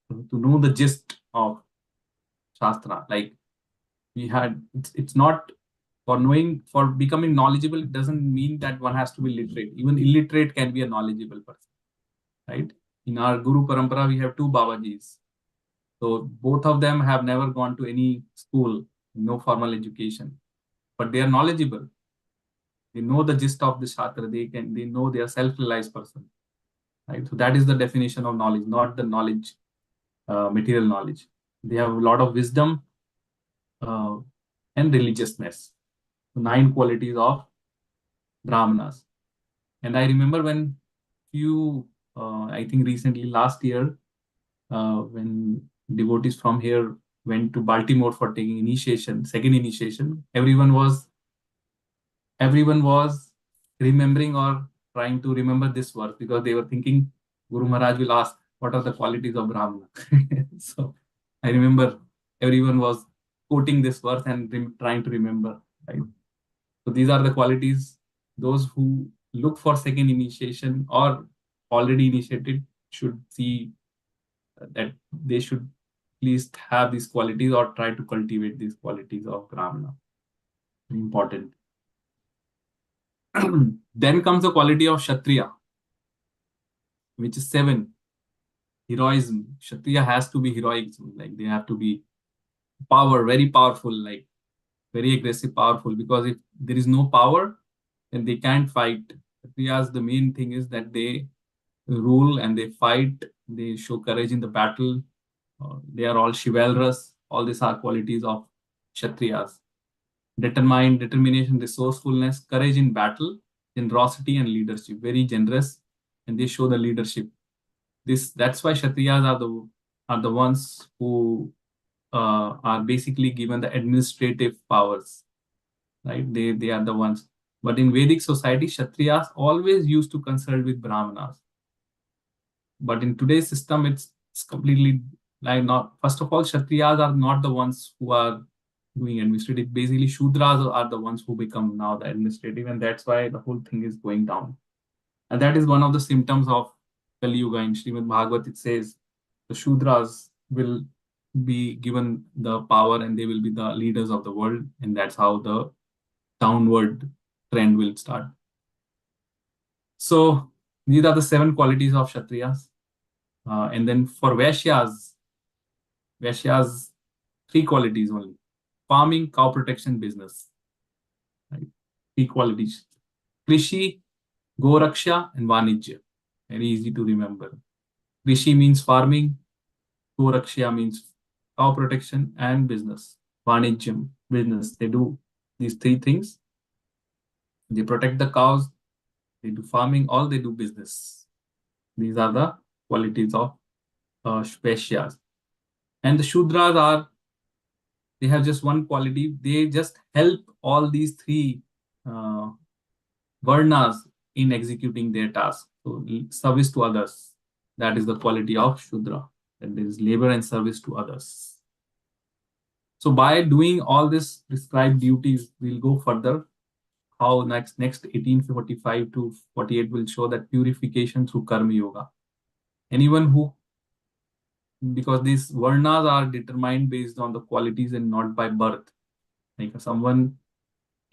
to know the gist of Shastra. Like we had, it's not for knowing, for becoming knowledgeable, it doesn't mean that one has to be literate. Even illiterate can be a knowledgeable person, right? In our Guru Parampara, we have 2 Babajis. So both of them have never gone to any school, no formal education, but they are knowledgeable. They know the gist of the Shastra. They know they are self-realized person, right? So that is the definition of knowledge, not the knowledge, material knowledge. They have a lot of wisdom and religiousness. 9 qualities of Brahmanas. And I remember when I think recently last year, when devotees from here went to Baltimore for taking initiation, second initiation, everyone was remembering or trying to remember this verse because they were thinking Guru Maharaj will ask, what are the qualities of Brahmana? So I remember everyone was quoting this verse and trying to remember, right? So these are the qualities. Those who look for second initiation or already initiated should see that they should at least have these qualities or try to cultivate these qualities of Brahmana. Important. Then comes the quality of Kshatriya, which is 7. Heroism. Kshatriya has to be heroic, like they have to be very powerful, like very aggressive, powerful, because if there is no power, then they can't fight. Kshatriyas, the main thing is that they rule and they fight, they show courage in the battle, they are all chivalrous. All these are qualities of Kshatriyas. Determination, resourcefulness, courage in battle, generosity and leadership. Very generous, and they show the leadership. That's why Kshatriyas are the ones who are basically given the administrative powers, right? They are the ones. But in Vedic society, Kshatriyas always used to consult with Brahmanas. But in today's system, it's completely like not. First of all, Kshatriyas are not the ones who are doing administrative. Basically, Shudras are the ones who become now the administrative, and that's why the whole thing is going down. And that is one of the symptoms of Kali Yuga. In Srimad Bhagavad, it says the Shudras will be given the power and they will be the leaders of the world, and that's how the downward trend will start. So these are the 7 qualities of Kshatriyas. And then for Vaishyas, 3 qualities only: farming, cow protection, business. Right? 3 qualities: Krishi, Goraksha, and Vanijya. Very easy to remember. Krishi means farming, Goraksha means cow protection, and business. Vanijyam, business. They do these 3 things. They protect the cows, they do farming, all they do business. These are the qualities of Vaishyas. And the Shudras they have just one quality. They just help all these three uh, Varnas in executing their task. So service to others, that is the quality of Shudra. And there is labor and service to others. So by doing all this prescribed duties, we'll go further. How next 1845 to 48 will show that purification through Karma Yoga. Anyone who, because these Varnas are determined based on the qualities and not by birth. Like someone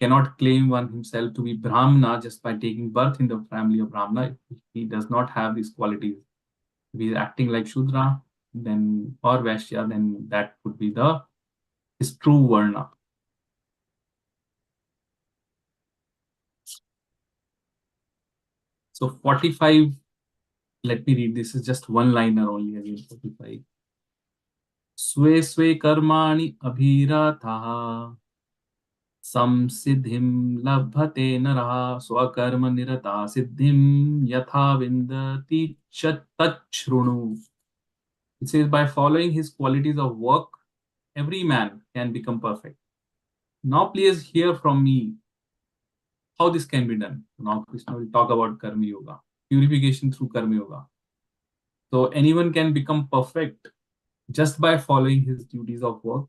cannot claim one himself to be Brahmana just by taking birth in the family of Brahmana. If he does not have these qualities, if he is acting like Shudra, then or Vaishya, then that would be his true Varna. So 45, let me read. This is just one liner only again. 45. Swe swe karmani abhiratah samsiddhim labhate naraha swakarma nirata siddhim yatha vindati tachrunu. It says, by following his qualities of work, every man can become perfect. Now please hear from me how this can be done. Now Krishna will talk about Karma Yoga, purification through Karma Yoga. So anyone can become perfect just by following his duties of work.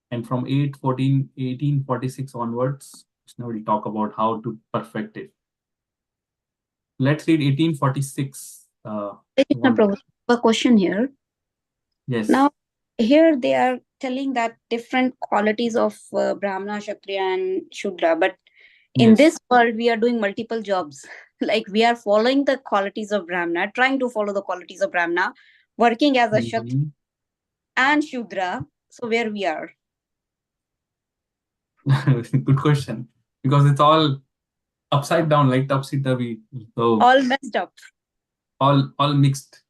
And from 1846 onwards, Krishna will talk about how to perfect it. Let's read 1846. Krishna Prabhu, a question here. Yes. Now, here they are telling that different qualities of Brahmana, Kshatriya, and Shudra, but in Yes. this world, we are doing multiple jobs. Like we are following the qualities of Brahmana, trying to follow the qualities of Brahmana, working as a Kshatriya and Shudra. So where we are? Good question. Because it's all upside down, like topsy-turvy. So All messed up. all mixed.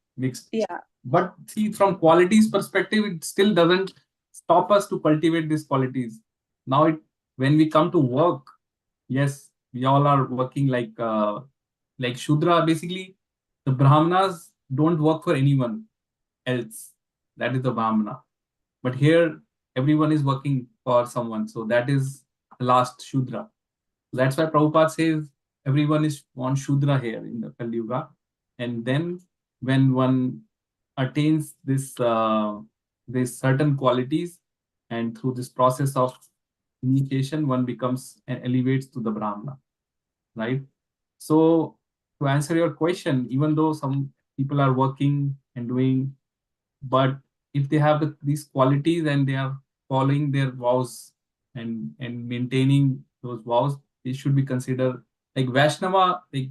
Yeah. But see, from qualities perspective, it still doesn't stop us to cultivate these qualities. Now, when we come to work, yes, we all are working like Shudra. Basically, the Brahmanas don't work for anyone else. That is the Brahmana. But here, everyone is working for someone. So that is the last Shudra. That's why Prabhupada says everyone is on Shudra here in the Kali Yuga. And then when one attains this certain qualities, and through this process of initiation, one becomes and elevates to the Brahmana, right? So to answer your question, even though some people are working and doing, but if they have these qualities and they are following their vows and maintaining those vows, they should be considered like Vaishnava. Like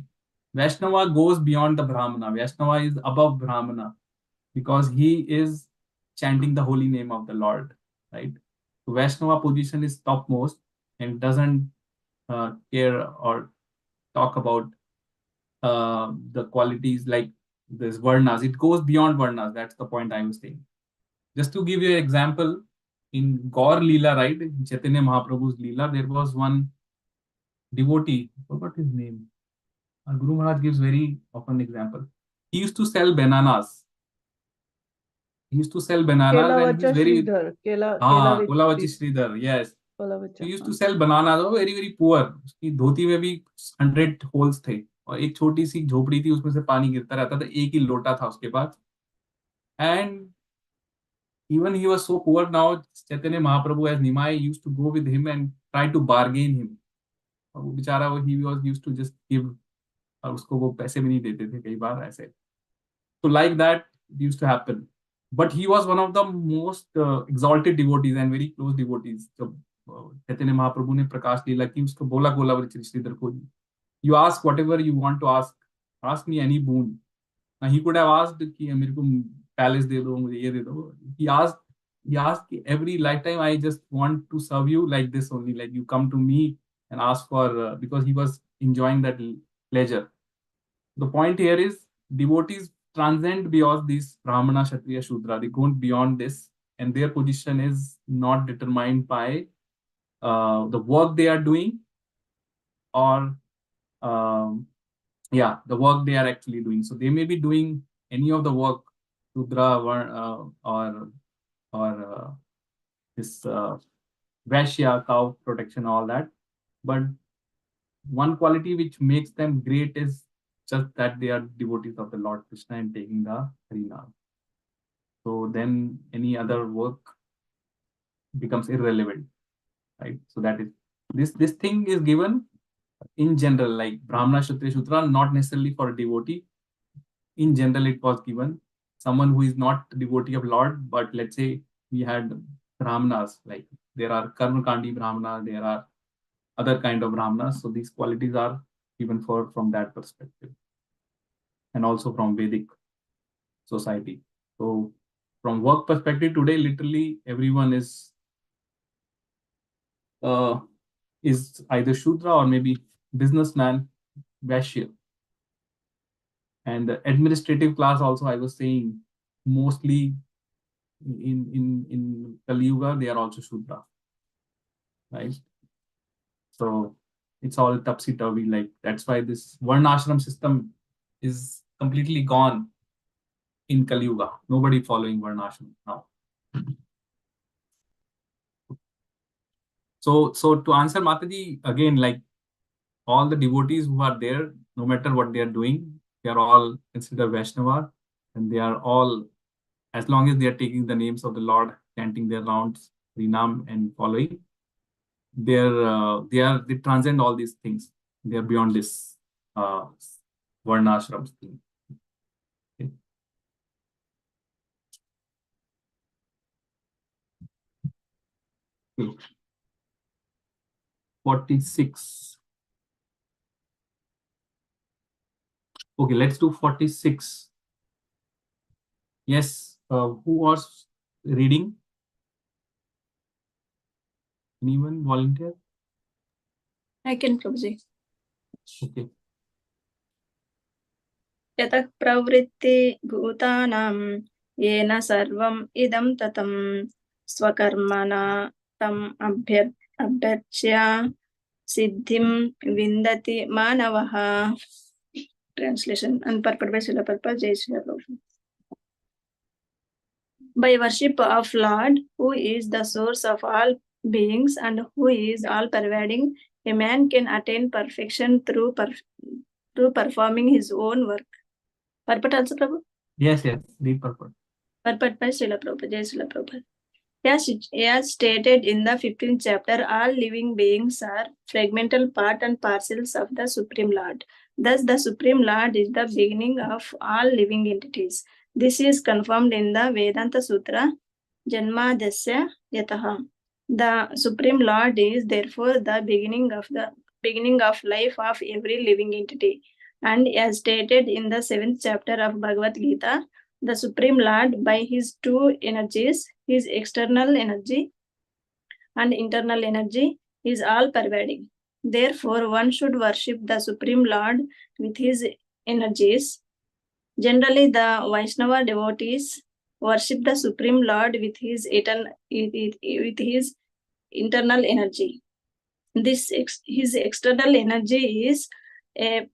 Vaishnava goes beyond the Brahmana. Vaishnava is above Brahmana because he is chanting the holy name of the Lord, right? So Vaishnava position is topmost and doesn't care or talk about the qualities like this Varnas. It goes beyond Varnas. That's the point I was saying. Just to give you an example, in Gaur Leela, right, in Chaitanya Mahaprabhu's Leela, there was one devotee, I forgot his name. Guru Maharaj gives very often example. He used to sell bananas. He used to sell bananas and he's very... Kelavachi Sridhar, yes. He used to sell bananas, very very poor. उसकी धोती में भी 100 holes थे और एक छोटी सी झोपड़ी थी, उसमें से पानी गिरता रहता था, एक ही लोटा था उसके पास. And even he was so poor, now Chaitanya Mahaprabhu as Nimai used to go with him and try to bargain him. और वो बेचारा he was used to just give, और उसको वो पैसे भी नहीं देते थे कई बार ऐसे. So like that it used to happen. But he was one of the most exalted devotees and very close devotees. जब Chaitanya Mahaprabhu ने प्रकाश लीला की, उसको बोला गोलावरी श्रीधर को, you ask whatever you want to ask me any boon. Now he could have asked कि मेरे को palace दे दो, मुझे ये दे दो. He asked every lifetime, I just want to serve you like this only, like you come to me and ask for, because he was enjoying that pleasure. The point here is devotees transcend beyond these Brahmana, Kshatriya, Shudra. They go beyond this, and their position is not determined by the work they are doing or the work they are actually doing. So they may be doing any of the work, Shudra or this Vaishya, cow protection, all that. But one quality which makes them great is just that they are devotees of the Lord Krishna and taking the Harinam. So then any other work becomes irrelevant, right? So that is this thing is given in general, like Brahmana, Kshatriya, Shudra, not necessarily for a devotee. In general, it was given someone who is not a devotee of Lord, but let's say we had Brahmanas, like there are Karmakandi Brahmana, there are other kind of Brahmanas. So these qualities are given from that perspective, and also from Vedic society. So from work perspective today, literally everyone is either Shudra or maybe businessman, Vaishya. And the administrative class also, I was saying, mostly in Kali Yuga, they are also Shudra, right? So it's all topsy-turvy. Like that's why this Varnashram system is completely gone in Kali Yuga. Nobody following Varnashram now. So to answer Mataji again, like all the devotees who are there, no matter what they are doing, they are all considered Vaishnava, and they are all, as long as they are taking the names of the Lord, chanting their rounds, Harinam, and following, they transcend all these things. They are beyond this Varnashram thing. Okay. Okay. 46. Okay, let's do 46. Yes, who was reading? Anyone volunteer? I can Prabhuji. Okay. यतः प्रवृत्ति भूतानां येन सर्वम् इदं ततं स्वकर्मणा तम् अभ्यर्च्य सिद्धिं विन्दति मानवः. Translation and purport by Srila Prabhupada. Jai Srila Prabhupada. By worship of Lord, who is the source of all beings and who is all pervading, a man can attain perfection through performing his own work. Purport also, Prabhu? Yes, read purport. Purport by Srila Prabhupada. Jai Srila Prabhupada. As stated in the 15th chapter, all living beings are fragmental part and parcels of the Supreme Lord. Thus, the Supreme Lord is the beginning of all living entities. This is confirmed in the Vedanta Sutra, Janmadasya Yataha. The Supreme Lord is therefore the beginning of life of every living entity. And as stated in the 7th chapter of Bhagavad Gita, the Supreme Lord, by his two energies, his external energy and internal energy, is all pervading. Therefore, one should worship the Supreme Lord with his energies. Generally, the Vaishnava devotees worship the Supreme Lord with his internal energy. His external energy is a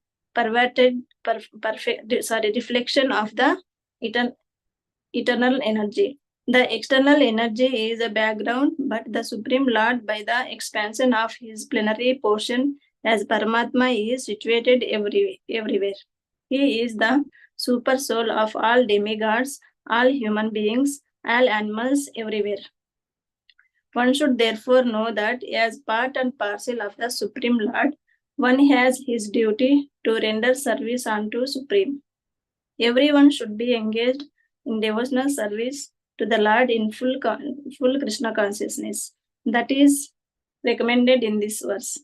reflection of the eternal energy. The external energy is a background, but the Supreme Lord, by the expansion of his plenary portion as Paramatma, is situated everywhere. He is the super soul of all demigods, all human beings, all animals, everywhere. One should therefore know that as part and parcel of the Supreme Lord, one has his duty to render service unto Supreme. Everyone should be engaged in devotional service to the Lord in full Krishna consciousness. That is recommended in this verse.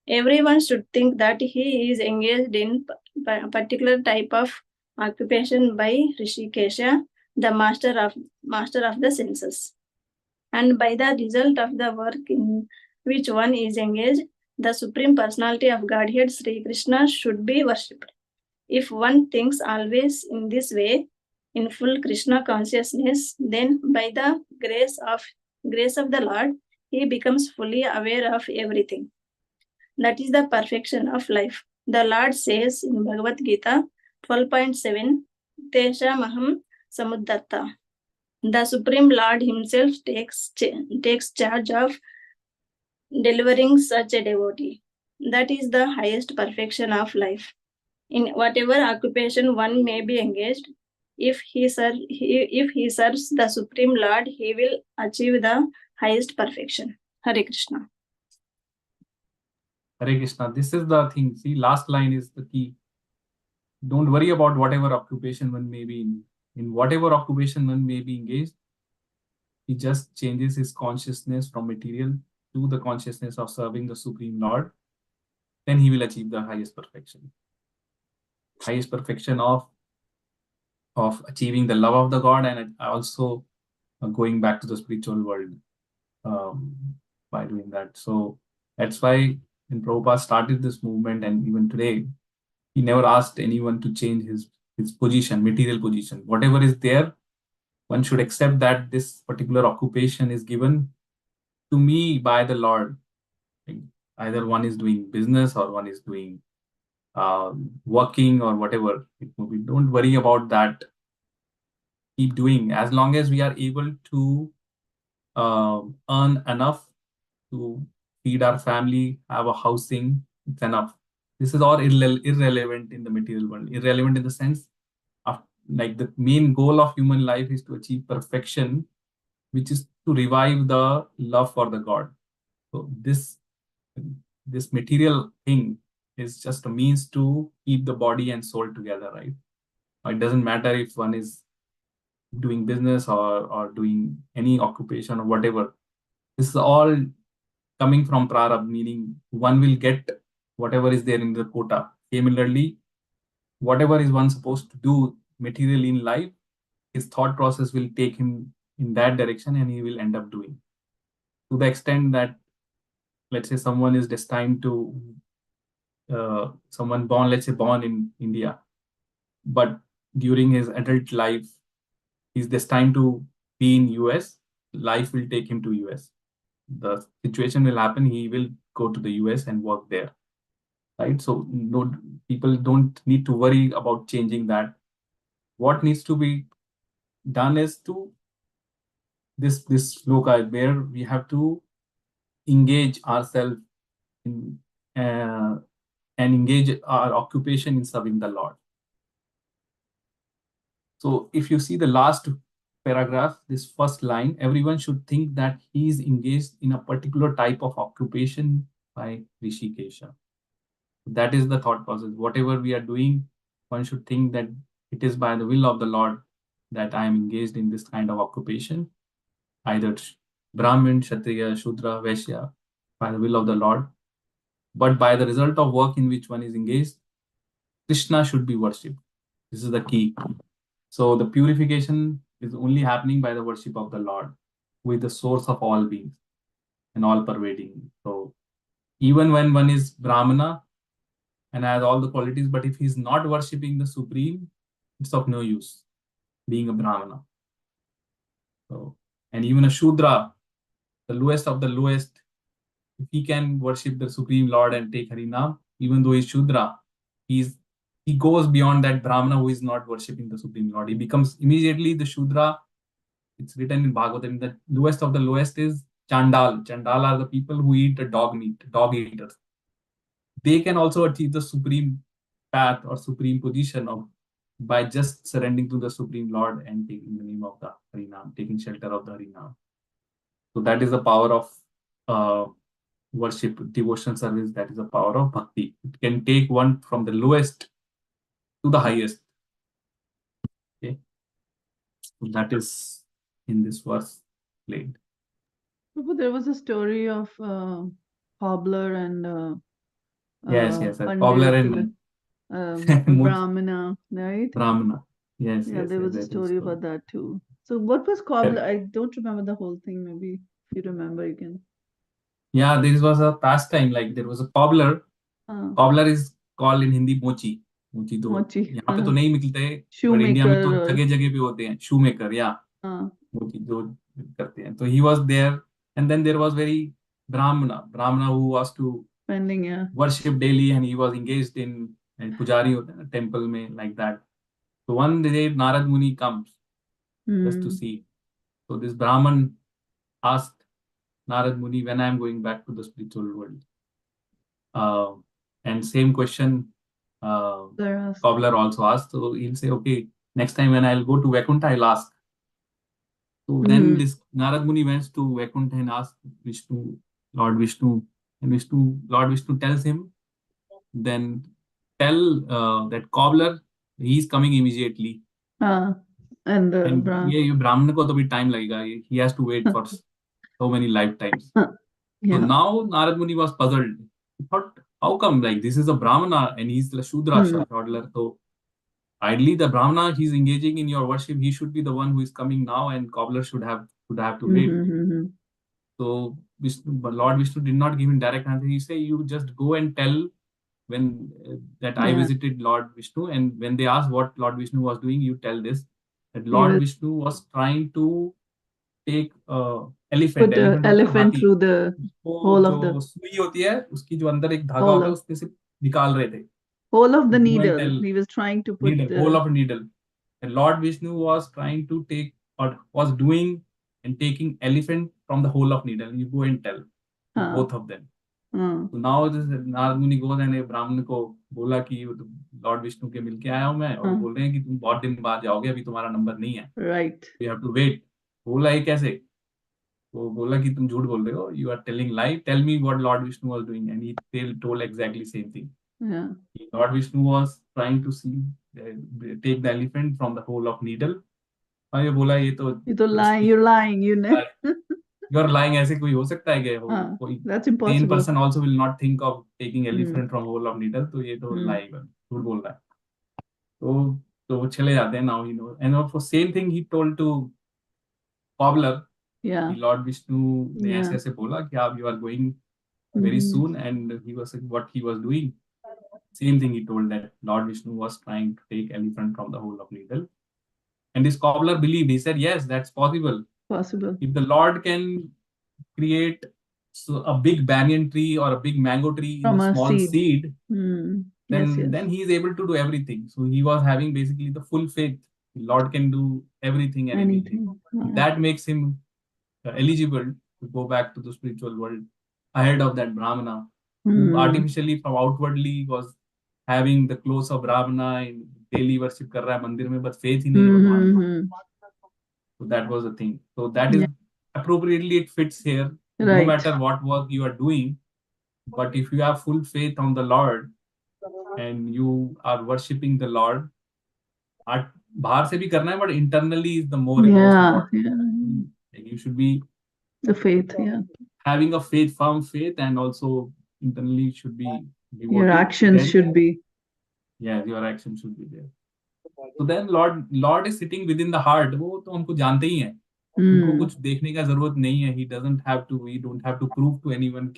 Everyone should think that he is engaged in a particular type of occupation by Rishikesha, the master of the senses. And by the result of the work in which one is engaged, the Supreme Personality of Godhead, Sri Krishna, should be worshipped. If one thinks always in this way, in full Krishna consciousness, then by the grace of the Lord, he becomes fully aware of everything. That is the perfection of life. The Lord says in Bhagavad Gita 12.7, teshamaham samuddatta. The Supreme Lord himself takes charge of delivering such a devotee. That is the highest perfection of life. In whatever occupation one may be engaged, if he serves the Supreme Lord, he will achieve the highest perfection. Hare Krishna. Hare Krishna. This is the thing. See, last line is the key. Don't worry about whatever occupation one may be in. In whatever occupation one may be engaged, he just changes his consciousness from material to the consciousness of serving the Supreme Lord. Then he will achieve the highest perfection. Highest perfection of achieving the love of the God and also going back to the spiritual world by doing that. So that's why when Prabhupada started this movement, and even today, he never asked anyone to change his position, material position. Whatever is there, one should accept that this particular occupation is given to me by the Lord. Like, either one is doing business or one is doing working or whatever it will be. Don't worry about that. Keep doing. As long as we are able to earn enough to feed our family, have a housing, it's enough. This is all irrelevant in the material world. Irrelevant in the sense of, like, the main goal of human life is to achieve perfection, which is to revive the love for the God. So this material thing is just a means to keep the body and soul together, right? It doesn't matter if one is doing business or doing any occupation or whatever. This is all coming from prarabdha, meaning one will get whatever is there in the quota. Similarly, whatever is one supposed to do materially in life, his thought process will take him in that direction and he will end up doing. To the extent that, let's say someone is destined to, someone born, let's say born in India, but during his adult life, he's destined to be in US, life will take him to US. The situation will happen, he will go to the US and work there, right? So no, people don't need to worry about changing that. What needs to be done is to this sloka, where we have to engage ourselves in and engage our occupation in serving the Lord. So if you see the last paragraph, this first line, everyone should think that he is engaged in a particular type of occupation by Rishikesha. That is the thought process. Whatever we are doing, one should think that it is by the will of the Lord that I am engaged in this kind of occupation, either Brahmin, Kshatriya, Shudra, Vaishya, by the will of the Lord. But by the result of work in which one is engaged, Krishna should be worshipped. This is the key. So the purification is only happening by the worship of the Lord, who is the source of all beings and all pervading. So even when one is Brahmana and has all the qualities, but if he's not worshipping the Supreme, it's of no use being a Brahmana. So, and even a Shudra, the lowest of the lowest, if he can worship the Supreme Lord and take Harinam, even though he's Shudra, he goes beyond that Brahmana who is not worshipping the Supreme Lord. He becomes immediately the Shudra. It's written in Bhagavatam, the lowest of the lowest is Chandal. Chandal are the people who eat the dog meat, dog eaters. They can also achieve the supreme path or supreme position of by just surrendering to the Supreme Lord and taking the name of the Harinam, taking shelter of the Harinam. So that is the power of worship, devotional service. That is the power of bhakti. It can take one from the lowest to the highest. Okay, so that is in this verse played. There was a story of cobbler and Yes, Pandit, cobbler and Brahmana, right? Brahmana. Yes, Yeah, there was a story about that too. So what was cobbler? I don't remember the whole thing. Maybe if you remember, you can. Yeah, this was a pastime. Like there was a cobbler. Cobbler is called in Hindi mochi. मोची तो यहाँ पे तो नहीं मिलते, but India में तो जगह जगह पे होते हैं. शू मेकर, या मोची जो करते हैं. तो he was there, and then there was very Brahmana who was to worship daily, and he was engaged in, and pujari होते हैं ना टेम्पल में, like that. So one day Narad Muni comes just to see. So this Brahman asked Narad Muni when I am going back to the spiritual world. And same question Cobbler also asked. So he'll say, okay, next time when I'll go to Vaikuntha, I'll ask. So then this Narad Muni went to Vaikuntha and asked Vishnu, Lord Vishnu, and Lord Vishnu tells him, then tell that cobbler he's coming immediately. And ये Brahman को तो भी time लगेगा. He has to wait for so many lifetimes. So now Narad Muni was puzzled. He thought, how come? Like this is a Brahmana and he's the Shudra toddler. So ideally, the Brahmana he's engaging in your worship, he should be the one who is coming now, and cobbler should have to wait. So Lord Vishnu did not give him direct answer. He said, you just go and tell when that I visited Lord Vishnu, and when they asked what Lord Vishnu was doing, you tell this, that Lord Vishnu was trying to take elephant through the whole of the सुई होती है उसकी जो अंदर एक धागा होता है उसमें से निकाल रहे थे. Whole of the needle. He was trying to put needle, whole of a needle. And Lord Vishnu was trying to take or was doing and taking elephant from the whole of needle. You go and tell both of them. So now this Narad Muni goes and ब्राह्मण को बोला कि Lord Vishnu के मिलके आया हूं मैं, और बोल रहे हैं कि तुम बहुत दिन बाद जाओगे, अभी तुम्हारा नंबर नहीं है. Right. You have to wait. बोला ये कैसे? वो बोला कि तुम झूठ बोल रहे हो. You are telling lie. Tell me what Lord Vishnu was doing, and he told exactly same thing. Lord Vishnu was trying to take the elephant from the hole of needle. ये बोला ये तो lying. You're lying. You're lying. ऐसे कोई हो सकता है क्या? कोई That's impossible. sane person also will not think of taking elephant from hole of needle. तो ये तो lie, झूठ बोल रहा है. तो वो चले जाते हैं. Now he knows. And for same thing he told to cobbler. Lord Vishnu ने ऐसे ऐसे बोला कि आप you are going very soon, and he was what he was doing. Same thing he told, that Lord Vishnu was trying to take elephant from the hole of needle. And this cobbler believed. He said, yes, that's possible. If the Lord can create a big banyan tree or a big mango tree from in a small seed, then he is able to do everything. So he was having basically the full faith. The Lord can do everything and anything. That makes him eligible to go back to the spiritual world ahead of that Brahmana, who artificially from outwardly was having the clothes of Brahmana and daily worship कर रहा है मंदिर में, but faith ही नहीं है भगवान में. So that was the thing. So that is appropriately it fits here. No matter what work you are doing, but if you have full faith on the Lord and you are worshipping the Lord, बाहर से भी करना है, but internally is the most important. Like you should be the faith, having a firm faith, and also internally should be devoted. Your actions should be. Yes, your actions should be there. So then Lord is sitting within the heart. वो तो हमको जानते ही हैं. उनको कुछ देखने का जरूरत नहीं है. We don't have to prove to anyone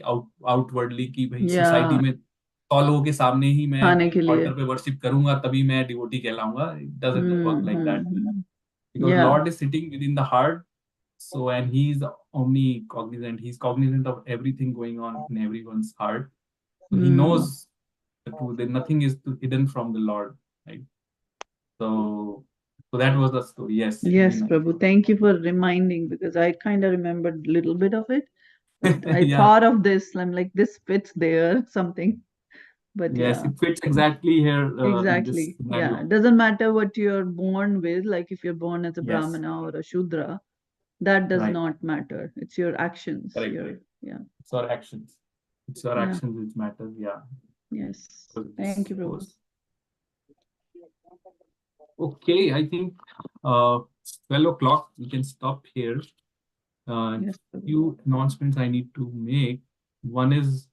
outwardly कि भाई society में 100 लोगों के सामने ही मैं altar पे worship करूंगा तभी मैं devotee कहलाऊंगा. It doesn't work like that. Because Lord is sitting within the heart. So, and he is omnicognizant. He's cognizant of everything going on in everyone's heart. So he knows the truth. That nothing is hidden from the Lord, right? So that was the story. Yes. Yes, Prabhu. Thank you for reminding, because I kind of remembered a little bit of it. But I thought of this. I'm like, this fits there, something. But yes, it fits exactly here. Exactly. It doesn't matter what you're born with. Like if you're born as a Brahmana or a Shudra, that does not matter. It's your actions. Correct. It's our actions. It's your actions which matters. Yeah. Yes. Thank you, Prabhu. Okay, I think 12 o'clock. We can stop here. Few announcements I need to make. One is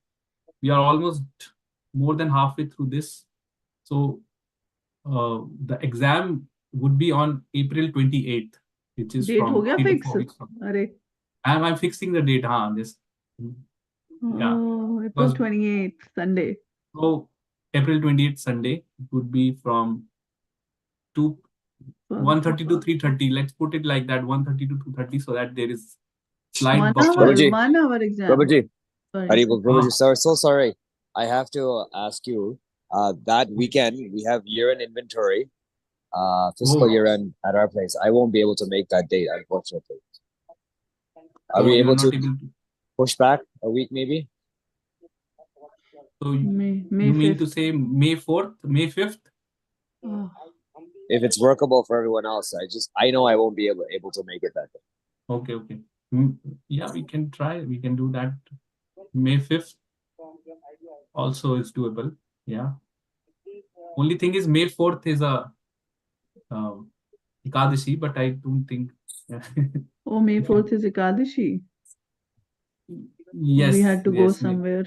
we are almost more than halfway through this. So the exam would be on April 28th, which is from 3 to 4 weeks from now. I'm fixing the date. April 28th, Sunday. So April 28th, Sunday, it would be from 1:30 to 3:30. Let's put it like that, 1:30 to 2:30, so that there is slight buffer. 1 hour exam. Prabhuji, Prabhuji, so sorry. I have to ask you, that weekend we have year-end inventory. fiscal Oh. year end at our place. I won't be able to make that date, unfortunately. Are So we you are able not to able to. push back a week, maybe? So May you mean to 5th. say May 4th, May 5th? Oh, If it's workable for everyone else, I know I won't be able to make it that day. Okay, okay. Yeah, we can try. We can do that. May 5th also is doable. Yeah. Only thing is May 4th is a Ekadashi, but I don't think. oh, May 4th is Ekadashi. Yes. We had to go yes, somewhere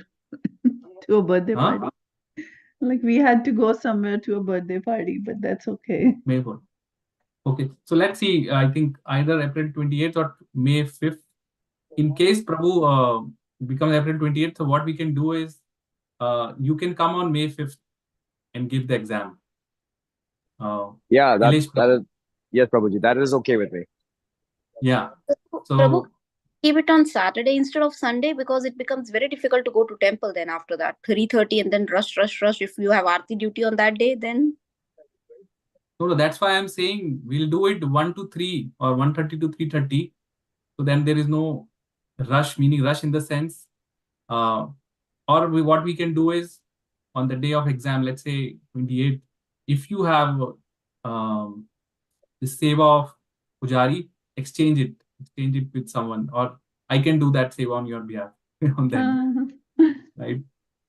to a birthday Huh? party. Like we had to go somewhere to a birthday party, but that's okay. May 4th. Okay, so let's see. I think either April 28th or May 5th. In case Prabhu becomes April 28th, so what we can do is you can come on May 5th and give the exam. Yeah, Nilesh that Prabhu. is, yes, Prabhuji, that is okay with me. Yeah. So Prabhu, keep it on Saturday instead of Sunday, because it becomes very difficult to go to temple then after that 3:30 and then rush. If you have Aarti duty on that day, then no, that's why I'm saying we'll do it 1 to 3 or 1:30 to 3:30. So then there is no rush, meaning rush in the sense, or what we can do is on the day of exam, let's say 28th, if you have the seva of Pujari, exchange it with someone, or I can do that seva on your behalf on that day, right?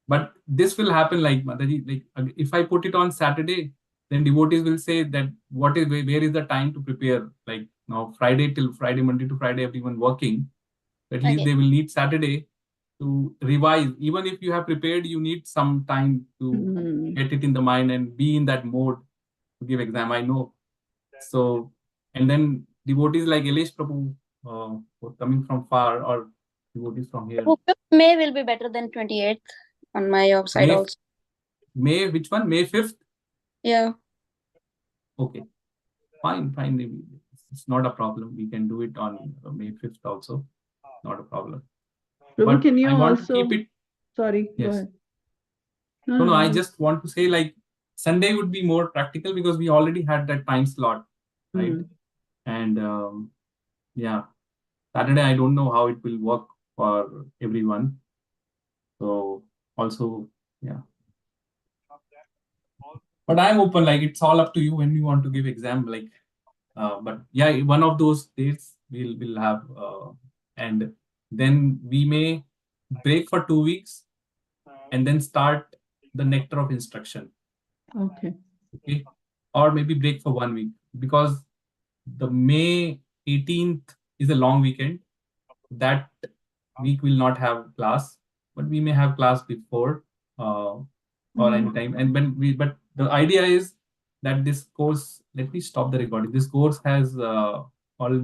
But this will happen like Mataji, like if I put it on Saturday, then devotees will say that where is the time to prepare? Like now Friday till Friday, Monday to Friday, everyone working. At least they will need Saturday to revise. Even if you have prepared, you need some time to get it in the mind and be in that mode to give exam. I know. So, and then devotees like Elish Prabhu, coming from far, or devotees from here. May will be better than 28th on my side also. May, which one? May 5th? Yeah. Okay. Fine. It's not a problem. We can do it on May 5th also. Not a problem. Prabhu, But can you I want also to keep it. Sorry, Yes. go ahead. No, I just want to say like Sunday would be more practical because we already had that time slot, right? And yeah, Saturday, I don't know how it will work for everyone. So also, yeah. But I'm open, like it's all up to you when you want to give exam. Like, but yeah, one of those dates we'll have, and then we may break for 2 weeks and then start the nectar of instruction. Okay. Okay, or maybe break for 1 week because the May 18th is a long weekend. That week will not have class, but we may have class before or anytime. And but the idea is that this course, let me stop the recording. This course has